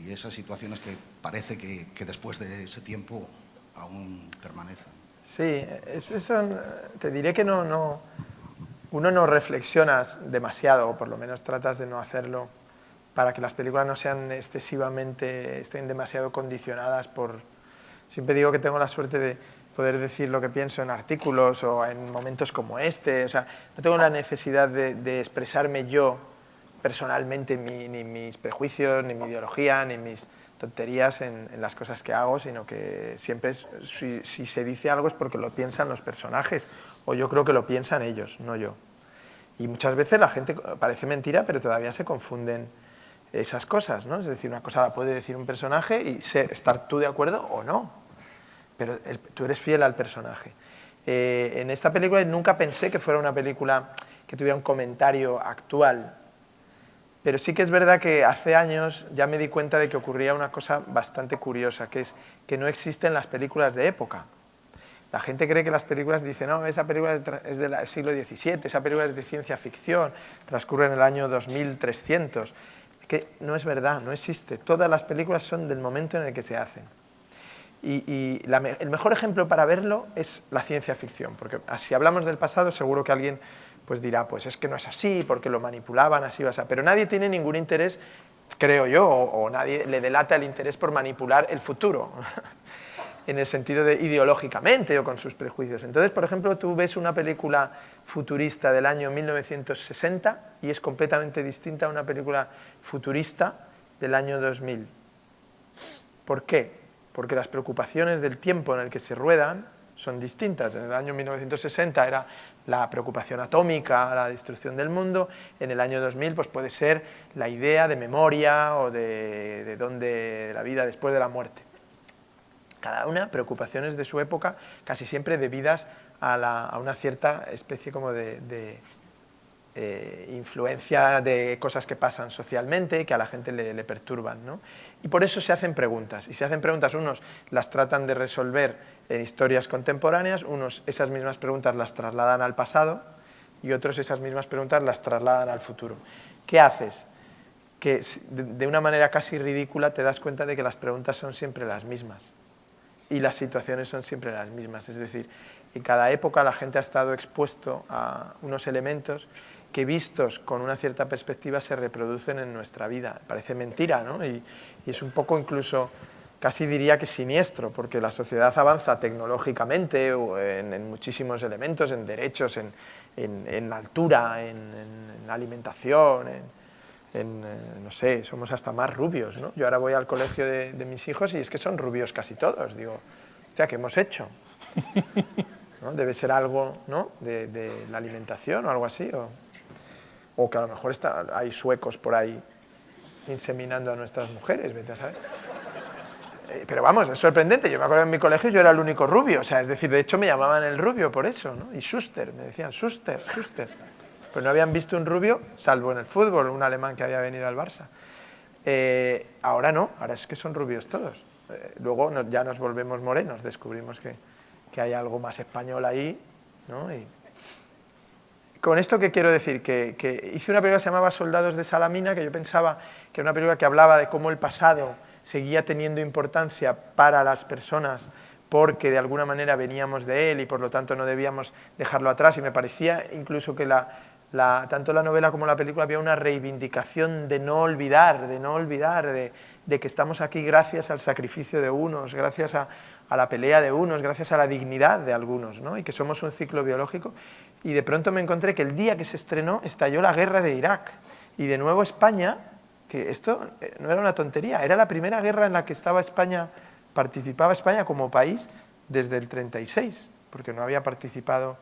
Y esas situaciones que parece que después de ese tiempo aún permanecen. Sí, eso te diré que uno no reflexiona demasiado, o por lo menos tratas de no hacerlo, para que las películas no sean estén demasiado condicionadas por... Siempre digo que tengo la suerte de poder decir lo que pienso en artículos o en momentos como este, o sea, no tengo la necesidad de expresarme yo personalmente ni mis prejuicios, ni mi ideología, ni mis tonterías en las cosas que hago, sino que siempre si se dice algo es porque lo piensan los personajes, o yo creo que lo piensan ellos, no yo. Y muchas veces la gente, parece mentira, pero todavía se confunden esas cosas, ¿no? Es decir, una cosa la puede decir un personaje y estar tú de acuerdo o no, pero tú eres fiel al personaje. En esta película nunca pensé que fuera una película que tuviera un comentario actual, pero sí que es verdad que hace años ya me di cuenta de que ocurría una cosa bastante curiosa, que es que no existen las películas de época. La gente cree que las películas, dicen, no, esa película es del siglo XVII, esa película es de ciencia ficción, transcurre en el año 2300, que no es verdad, no existe. Todas las películas son del momento en el que se hacen. Y el mejor ejemplo para verlo es la ciencia ficción, porque si hablamos del pasado seguro que alguien pues dirá, pues es que no es así, porque lo manipulaban así o así, pero nadie tiene ningún interés, creo yo, o nadie le delata el interés por manipular el futuro, en el sentido de ideológicamente o con sus prejuicios. Entonces, por ejemplo, tú ves una película futurista del año 1960 y es completamente distinta a una película futurista del año 2000. ¿Por qué? Porque las preocupaciones del tiempo en el que se ruedan son distintas. En el año 1960 era la preocupación atómica, la destrucción del mundo. En el año 2000 pues puede ser la idea de memoria o de la vida después de la muerte. Cada una preocupaciones de su época, casi siempre debidas a una cierta especie como de influencia de cosas que pasan socialmente y que a la gente le perturban, ¿no? Y por eso se hacen preguntas, y se hacen preguntas, unos las tratan de resolver en historias contemporáneas, unos esas mismas preguntas las trasladan al pasado y otros esas mismas preguntas las trasladan al futuro. ¿Qué haces? Que de una manera casi ridícula te das cuenta de que las preguntas son siempre las mismas y las situaciones son siempre las mismas, es decir, en cada época la gente ha estado expuesto a unos elementos que vistos con una cierta perspectiva se reproducen en nuestra vida. Parece mentira, ¿no? Y es un poco incluso, casi diría que siniestro, porque la sociedad avanza tecnológicamente en muchísimos elementos, en derechos, en altura, en alimentación, no sé, somos hasta más rubios, ¿no? Yo ahora voy al colegio de mis hijos y es que son rubios casi todos. Digo, o sea, ¿qué hemos hecho? ¿No? Debe ser algo, ¿no?, de la alimentación o algo así, o que a lo mejor hay suecos por ahí inseminando a nuestras mujeres, vete a saber. Pero vamos, es sorprendente. Yo me acuerdo en mi colegio yo era el único rubio, o sea, es decir, de hecho me llamaban el rubio por eso, ¿no? Y Schuster, me decían Schuster. Pues no habían visto un rubio, salvo en el fútbol, un alemán que había venido al Barça. Ahora no, ahora es que son rubios todos. Luego ya nos volvemos morenos, descubrimos que hay algo más español ahí, ¿no? Y con esto, ¿qué quiero decir? Que hice una película que se llamaba Soldados de Salamina, que yo pensaba que era una película que hablaba de cómo el pasado seguía teniendo importancia para las personas porque de alguna manera veníamos de él y por lo tanto no debíamos dejarlo atrás, y me parecía incluso que tanto la novela como la película había una reivindicación de no olvidar, de que estamos aquí gracias al sacrificio de unos, gracias a la pelea de unos, gracias a la dignidad de algunos, ¿no? Y que somos un ciclo biológico. Y de pronto me encontré que el día que se estrenó estalló la guerra de Irak, y de nuevo España, que esto no era una tontería, era la primera guerra en la que participaba España como país desde el 36, porque no había participado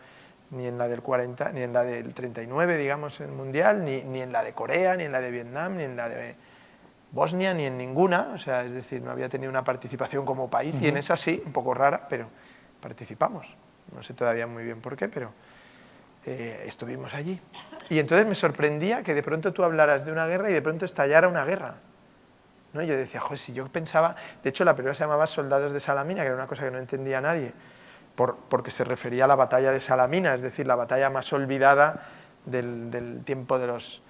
ni en la del 40, ni en la del 39, digamos, en el Mundial, ni en la de Corea, ni en la de Vietnam, ni en la de Bosnia, ni en ninguna, o sea, es decir, no había tenido una participación como país, y en esa sí, un poco rara, pero participamos. No sé todavía muy bien por qué, pero estuvimos allí. Y entonces me sorprendía que de pronto tú hablaras de una guerra y de pronto estallara una guerra, ¿no? Yo decía, joder, si yo pensaba... De hecho, la película se llamaba Soldados de Salamina, que era una cosa que no entendía nadie, porque se refería a la batalla de Salamina, es decir, la batalla más olvidada del tiempo de los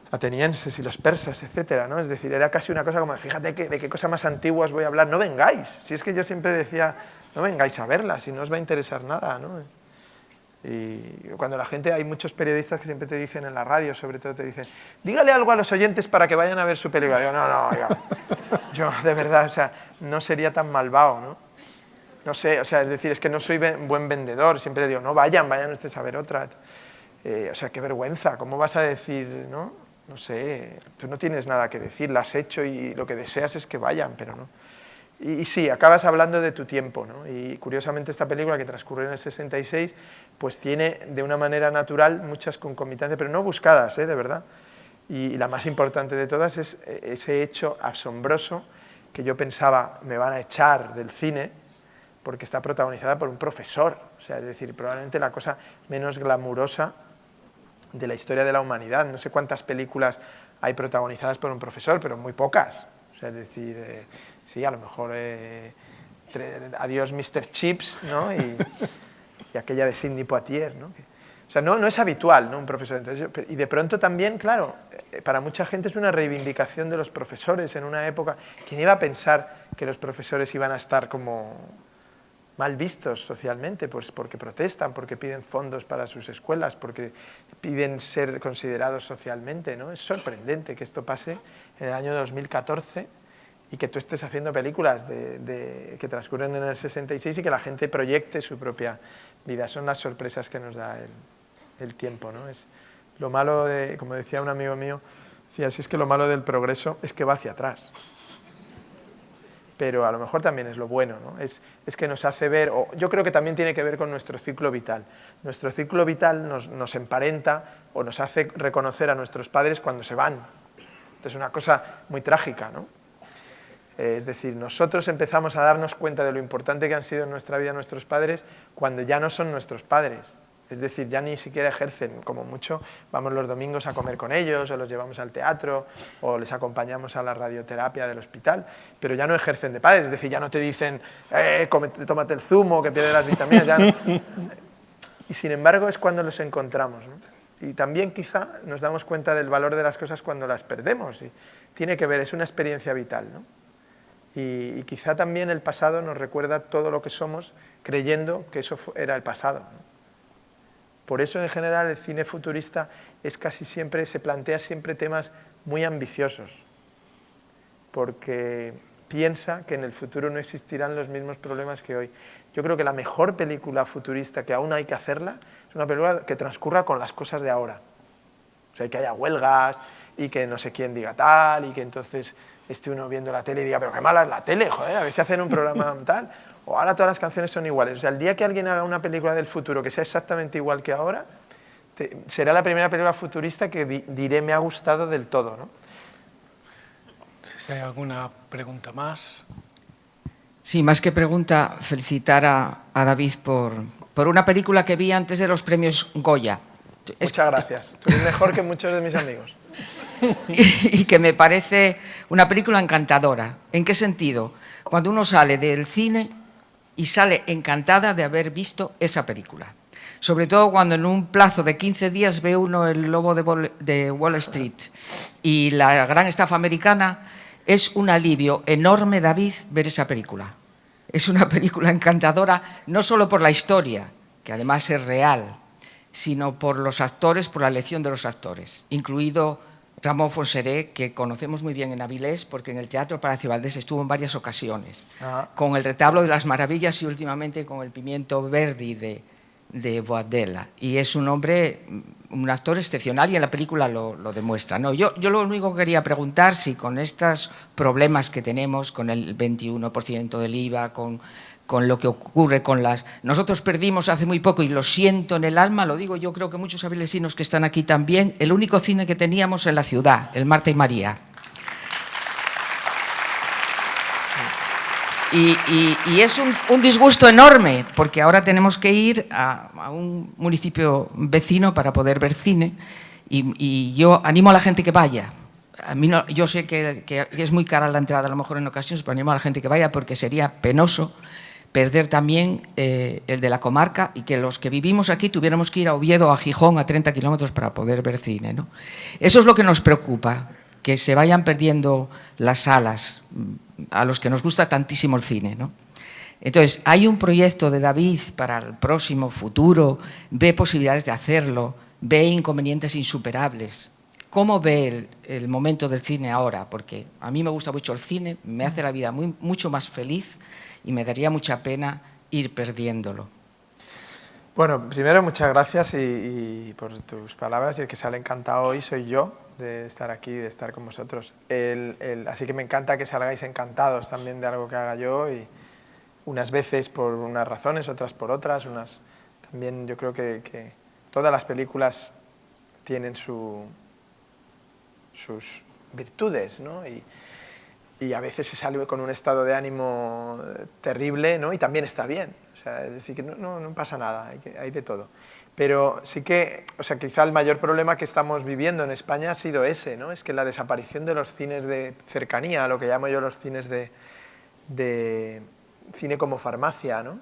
atenienses y los persas, etcétera, ¿no? Es decir, era casi una cosa como, fíjate de qué cosa más antiguas voy a hablar, no vengáis. Si es que yo siempre decía, no vengáis a verla, si no os va a interesar nada, ¿no? Y cuando la gente, hay muchos periodistas que siempre te dicen en la radio, sobre todo te dicen, dígale algo a los oyentes para que vayan a ver su película. Digo, no, yo de verdad, o sea, no sería tan malvado, ¿no? No sé, o sea, es decir, es que no soy buen vendedor, siempre digo, no, vayan ustedes a ver otra. O sea, qué vergüenza, ¿cómo vas a decir, no? No sé, tú no tienes nada que decir, la has hecho y lo que deseas es que vayan, pero no. Y sí, acabas hablando de tu tiempo, ¿no? Y curiosamente esta película, que transcurre en el 66, pues tiene de una manera natural muchas concomitancias, pero no buscadas, de verdad. Y la más importante de todas es ese hecho asombroso que yo pensaba, me van a echar del cine, porque está protagonizada por un profesor. O sea, es decir, probablemente la cosa menos glamurosa de la historia de la humanidad. No sé cuántas películas hay protagonizadas por un profesor, pero muy pocas. O sea, es decir, sí, a lo mejor Adiós Mr. Chips, ¿no? Y aquella de Sidney Poitier, ¿no? O sea, no es habitual, ¿no? Un profesor. Entonces, y de pronto también, claro, para mucha gente es una reivindicación de los profesores en una época. ¿Quién iba a pensar que los profesores iban a estar como mal vistos socialmente? Pues porque protestan, porque piden fondos para sus escuelas, porque piden ser considerados socialmente, ¿no? Es sorprendente que esto pase en el año 2014 y que tú estés haciendo películas que transcurren en el 66 y que la gente proyecte su propia vida. Son las sorpresas que nos da el tiempo, ¿no? Es lo malo como decía un amigo mío, decía, si es que lo malo del progreso es que va hacia atrás. Pero a lo mejor también es lo bueno, ¿no? Es que nos hace ver, o yo creo que también tiene que ver con nuestro ciclo vital. Nuestro ciclo vital nos emparenta o nos hace reconocer a nuestros padres cuando se van. Esto es una cosa muy trágica, ¿no? Es decir, nosotros empezamos a darnos cuenta de lo importante que han sido en nuestra vida nuestros padres cuando ya no son nuestros padres. Es decir, ya ni siquiera ejercen, como mucho, vamos los domingos a comer con ellos, o los llevamos al teatro, o les acompañamos a la radioterapia del hospital, pero ya no ejercen de padres, es decir, ya no te dicen, tómate el zumo, que pierde las vitaminas, ya no. Y sin embargo es cuando los encontramos, ¿no? Y también quizá nos damos cuenta del valor de las cosas cuando las perdemos, y tiene que ver, es una experiencia vital, ¿no? Y quizá también el pasado nos recuerda todo lo que somos creyendo que eso era el pasado, ¿no? Por eso, en general, el cine futurista se plantea siempre temas muy ambiciosos, porque piensa que en el futuro no existirán los mismos problemas que hoy. Yo creo que la mejor película futurista que aún hay que hacerla es una película que transcurra con las cosas de ahora. O sea, que haya huelgas y que no sé quién diga tal y que entonces esté uno viendo la tele y diga, pero qué mala es la tele, joder, a ver si hacen un programa tal. O ahora todas las canciones son iguales. O sea, el día que alguien haga una película del futuro que sea exactamente igual que ahora, será la primera película futurista que diré me ha gustado del todo, ¿no? Si hay alguna pregunta más. Sí, más que pregunta, felicitar a David por una película que vi antes de los premios Goya. Muchas gracias. Tú eres mejor que muchos de mis amigos. y que me parece una película encantadora. ¿En qué sentido? Cuando uno sale del cine y sale encantada de haber visto esa película. Sobre todo cuando en un plazo de 15 días ve uno El lobo de Wall Street y La gran estafa americana, es un alivio enorme, David, ver esa película. Es una película encantadora, no solo por la historia, que además es real, sino por los actores, por la elección de los actores, incluido Ramón Fonseré, que conocemos muy bien en Avilés, porque en el Teatro Palacio Valdés estuvo en varias ocasiones, con El retablo de las maravillas y últimamente con El pimiento Verdi de Boadella. Y es un hombre, un actor excepcional y en la película lo demuestra, ¿no? Yo lo único que quería preguntar, si con estos problemas que tenemos, con el 21% del IVA, con lo que ocurre con las... Nosotros perdimos hace muy poco, y lo siento en el alma, lo digo yo, creo que muchos avilesinos que están aquí también, el único cine que teníamos en la ciudad, el Marta y María. Y es un disgusto enorme, porque ahora tenemos que ir a un municipio vecino para poder ver cine, y yo animo a la gente que vaya. A mí no, yo sé que es muy cara la entrada a lo mejor en ocasiones, pero animo a la gente que vaya porque sería penoso perder también el de la comarca y que los que vivimos aquí tuviéramos que ir a Oviedo o a Gijón a 30 kilómetros para poder ver cine, ¿no? Eso es lo que nos preocupa, que se vayan perdiendo las salas a los que nos gusta tantísimo el cine, ¿no? Entonces, hay un proyecto de David para el próximo futuro, ve posibilidades de hacerlo, ve inconvenientes insuperables. ¿Cómo ve el momento del cine ahora? Porque a mí me gusta mucho el cine, me hace la vida mucho más feliz y me daría mucha pena ir perdiéndolo. Bueno, primero muchas gracias y por tus palabras, y el que sale encantado hoy soy yo de estar aquí, de estar con vosotros. Así que me encanta que salgáis encantados también de algo que haga yo, y unas veces por unas razones, otras por otras, también yo creo que todas las películas tienen sus virtudes, ¿no? Y a veces se sale con un estado de ánimo terrible, ¿no? Y también está bien. O sea, es decir, que no pasa nada, hay de todo. Pero sí que, o sea, quizá el mayor problema que estamos viviendo en España ha sido ese, ¿no? Es que la desaparición de los cines de cercanía, lo que llamo yo los cines de cine como farmacia, ¿no?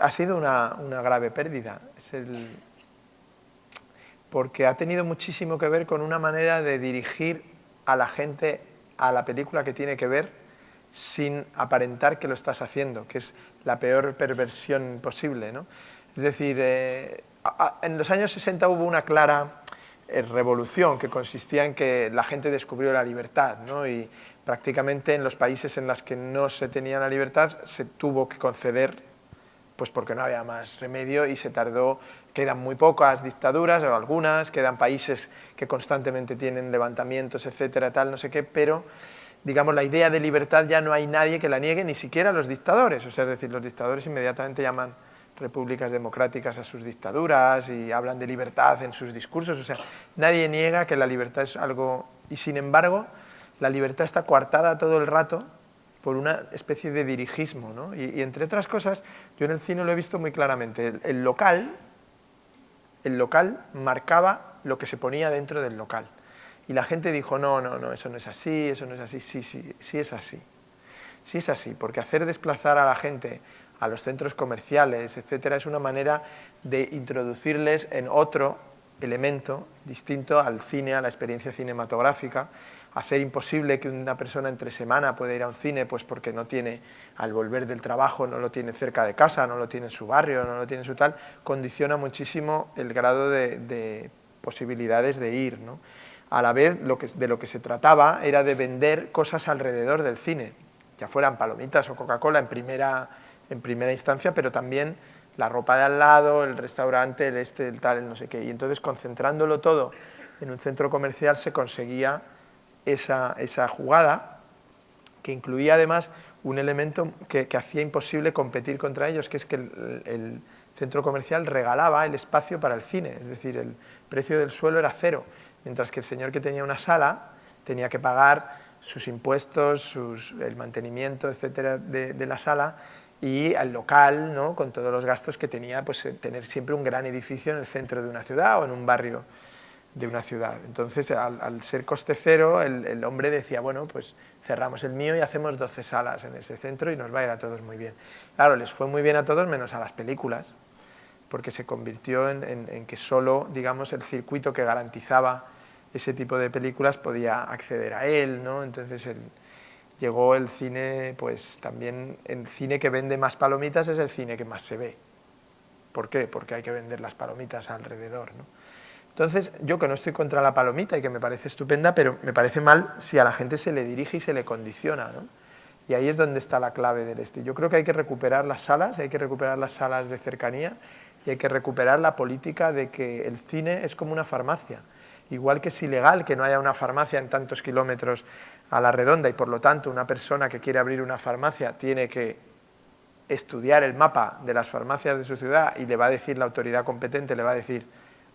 Ha sido una grave pérdida. Porque ha tenido muchísimo que ver con una manera de dirigir a la gente a la película que tiene que ver sin aparentar que lo estás haciendo, que es la peor perversión posible, ¿no? Es decir, en los años 60 hubo una clara revolución que consistía en que la gente descubrió la libertad, ¿no? Y prácticamente en los países en los que no se tenía la libertad se tuvo que conceder, pues porque no había más remedio, y se tardó. Quedan muy pocas dictaduras, o algunas, quedan países que constantemente tienen levantamientos, etcétera, tal, no sé qué, pero, digamos, la idea de libertad ya no hay nadie que la niegue, ni siquiera los dictadores. O sea, es decir, los dictadores inmediatamente llaman repúblicas democráticas a sus dictaduras y hablan de libertad en sus discursos. O sea, nadie niega que la libertad es algo... Y sin embargo, la libertad está coartada todo el rato por una especie de dirigismo, ¿no? Y entre otras cosas, yo en el cine lo he visto muy claramente. El local marcaba lo que se ponía dentro del local. Y la gente dijo, no, eso no es así, eso no es así. Sí es así. Sí es así, porque hacer desplazar a la gente a los centros comerciales, etcétera, es una manera de introducirles en otro elemento distinto al cine, a la experiencia cinematográfica, hacer imposible que una persona entre semana pueda ir a un cine, pues porque no tiene, al volver del trabajo, no lo tiene cerca de casa, no lo tiene en su barrio, no lo tiene en su tal, condiciona muchísimo el grado de posibilidades de ir, ¿no? A la vez, de lo que se trataba era de vender cosas alrededor del cine, ya fueran palomitas o Coca-Cola en primera instancia, pero también la ropa de al lado, el restaurante, el tal, el no sé qué. Y entonces, concentrándolo todo en un centro comercial, se conseguía esa jugada, que incluía además un elemento que hacía imposible competir contra ellos, que es que el centro comercial regalaba el espacio para el cine, es decir, el precio del suelo era cero, mientras que el señor que tenía una sala tenía que pagar sus impuestos, el mantenimiento, etcétera, de la sala, y al local, ¿no?, con todos los gastos que tenía, pues tener siempre un gran edificio en el centro de una ciudad o en un barrio de una ciudad. Entonces, al ser coste cero, el hombre decía, bueno, pues cerramos el mío y hacemos 12 salas en ese centro y nos va a ir a todos muy bien. Claro, les fue muy bien a todos menos a las películas, porque se convirtió en que solo, digamos, el circuito que garantizaba ese tipo de películas podía acceder a él, ¿no? Entonces llegó el cine, pues también el cine que vende más palomitas es el cine que más se ve. ¿Por qué? Porque hay que vender las palomitas alrededor, ¿no? Entonces, yo que no estoy contra la palomita y que me parece estupenda, pero me parece mal si a la gente se le dirige y se le condiciona, ¿no? Y ahí es donde está la clave del este. Yo creo que hay que recuperar las salas, hay que recuperar las salas de cercanía y hay que recuperar la política de que el cine es como una farmacia. Igual que es ilegal que no haya una farmacia en tantos kilómetros a la redonda y por lo tanto una persona que quiere abrir una farmacia tiene que estudiar el mapa de las farmacias de su ciudad y le va a decir la autoridad competente, le va a decir,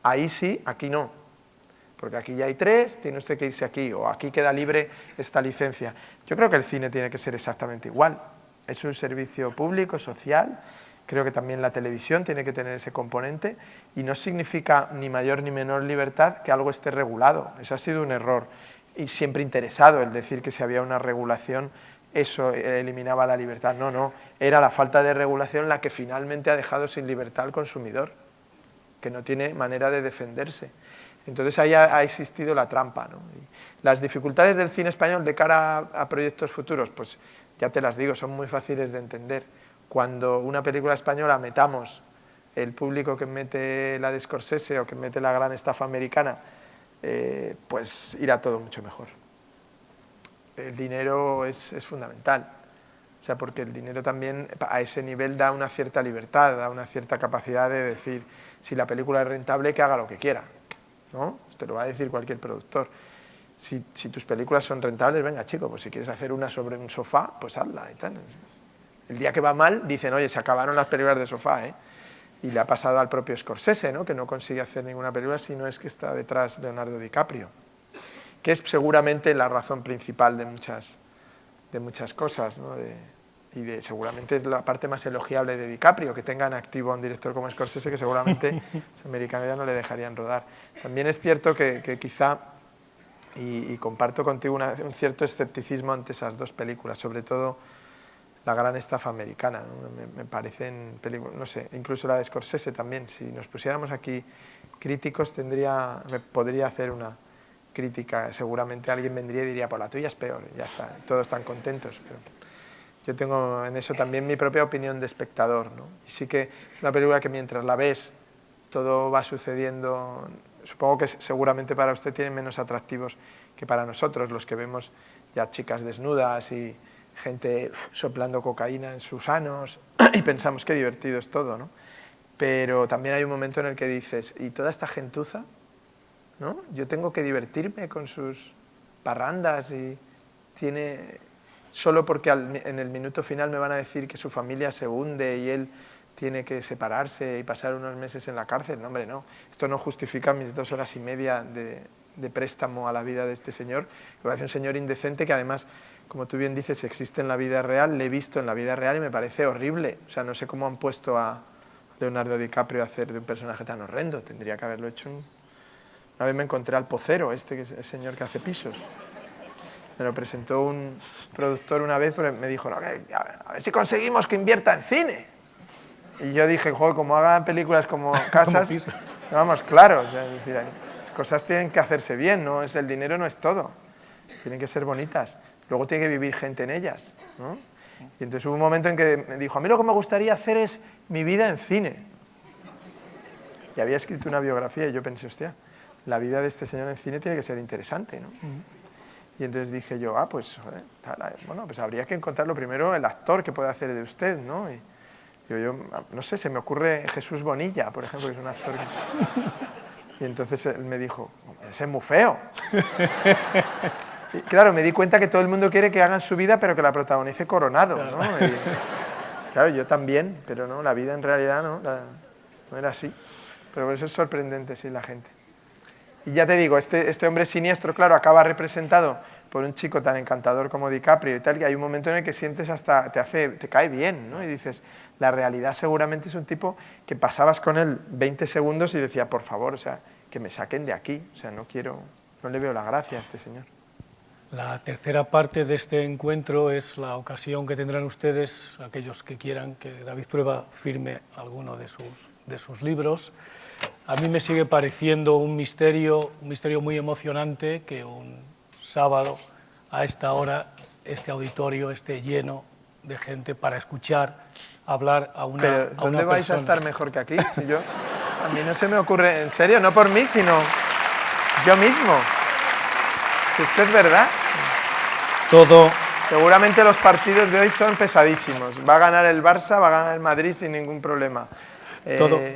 ahí sí, aquí no, porque aquí ya hay 3, tiene usted que irse aquí, o aquí queda libre esta licencia. Yo creo que el cine tiene que ser exactamente igual, es un servicio público, social, creo que también la televisión tiene que tener ese componente y no significa ni mayor ni menor libertad que algo esté regulado, eso ha sido un error y siempre interesado el decir que si había una regulación eso eliminaba la libertad, no, era la falta de regulación la que finalmente ha dejado sin libertad al consumidor, que no tiene manera de defenderse. Entonces ahí ha existido la trampa, ¿no? Y las dificultades del cine español de cara a proyectos futuros, pues ya te las digo, son muy fáciles de entender. Cuando una película española metamos el público que mete la de Scorsese o que mete la gran estafa americana, pues irá todo mucho mejor. El dinero es fundamental, o sea, porque el dinero también a ese nivel da una cierta libertad, da una cierta capacidad de decir, si la película es rentable, que haga lo que quiera, ¿no? Te lo va a decir cualquier productor. Si tus películas son rentables, venga chico, pues si quieres hacer una sobre un sofá, pues hazla y tal. El día que va mal, dicen, oye, se acabaron las películas de sofá, ¿eh? Y le ha pasado al propio Scorsese, ¿no? Que no consigue hacer ninguna película si no es que está detrás Leonardo DiCaprio, que es seguramente la razón principal de muchas cosas, ¿no? Seguramente es la parte más elogiable de DiCaprio, que tenga en activo a un director como Scorsese, que seguramente los americanos ya no le dejarían rodar. También es cierto que quizá, y comparto contigo un cierto escepticismo ante esas dos películas, sobre todo La gran estafa americana, ¿no? Me parecen películas, no sé, incluso la de Scorsese también, si nos pusiéramos aquí críticos podría hacer una crítica, seguramente alguien vendría y diría, pues la tuya es peor, ya está, todos están contentos, pero yo tengo en eso también mi propia opinión de espectador, ¿no? Y sí que es una película que mientras la ves todo va sucediendo, supongo que seguramente para usted tiene menos atractivos que para nosotros, los que vemos ya chicas desnudas y gente soplando cocaína en sus anos y pensamos qué divertido es todo, ¿no? Pero también hay un momento en el que dices, ¿y toda esta gentuza? ¿No? Yo tengo que divertirme con sus parrandas y solo porque en el minuto final me van a decir que su familia se hunde y él tiene que separarse y pasar unos meses en la cárcel. No, hombre, no. Esto no justifica mis 2 horas y media de préstamo a la vida de este señor, que parece un señor indecente que además, como tú bien dices, existe en la vida real, le he visto en la vida real y me parece horrible. O sea, no sé cómo han puesto a Leonardo DiCaprio a hacer de un personaje tan horrendo. Tendría que haberlo hecho Una vez me encontré al Pocero, que es el señor que hace pisos. Me lo presentó un productor una vez, pero me dijo, no, a ver si conseguimos que invierta en cine. Y yo dije, joder, como hagan películas como casas, vamos, claro, o sea, es decir, las cosas tienen que hacerse bien, ¿no? El dinero no es todo, tienen que ser bonitas. Luego tiene que vivir gente en ellas, ¿no? Y entonces hubo un momento en que me dijo, a mí lo que me gustaría hacer es mi vida en cine. Y había escrito una biografía y yo pensé, hostia, la vida de este señor en cine tiene que ser interesante, ¿no? Y entonces dije yo, pues, bueno, pues habría que encontrarlo primero el actor que puede hacer de usted, ¿no? Y yo no sé, se me ocurre Jesús Bonilla, por ejemplo, que es un actor que... Y entonces él me dijo, ese es muy feo. Y claro, me di cuenta que todo el mundo quiere que hagan su vida, pero que la protagonice Coronado, ¿no? Y, claro, yo también, pero no, la vida en realidad no era así. Pero eso es sorprendente, sí, la gente. Y ya te digo, este hombre siniestro, claro, acaba representado por un chico tan encantador como DiCaprio y tal, que hay un momento en el que sientes hasta, te cae bien, ¿no? Y dices, la realidad seguramente es un tipo que pasabas con él 20 segundos y decía, por favor, o sea, que me saquen de aquí. O sea, no le veo la gracia a este señor. La tercera parte de este encuentro es la ocasión que tendrán ustedes, aquellos que quieran que David Trueba firme alguno de sus libros. A mí me sigue pareciendo un misterio muy emocionante que un sábado a esta hora este auditorio esté lleno de gente para escuchar hablar a una persona. Pero ¿dónde vais a estar mejor que aquí? Si a mí no se me ocurre, en serio, no por mí, sino yo mismo. Si es que es verdad. Seguramente los partidos de hoy son pesadísimos. Va a ganar el Barça, va a ganar el Madrid sin ningún problema.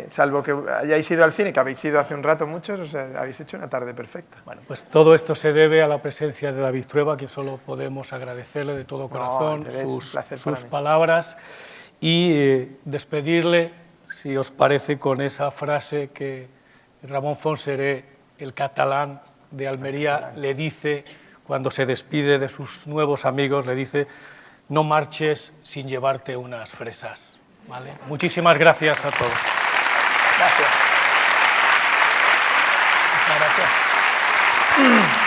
Salvo que hayáis ido al cine, que habéis ido hace un rato muchos, o sea, habéis hecho una tarde perfecta. Bueno, pues todo esto se debe a la presencia de David Trueba, que solo podemos agradecerle de todo corazón sus palabras y despedirle, si os parece, con esa frase que Ramón Fonseré, el catalán de Almería, le dice cuando se despide de sus nuevos amigos, le dice: no marches sin llevarte unas fresas. ¿Vale? Muchísimas gracias a todos. Gracias. Muchas gracias.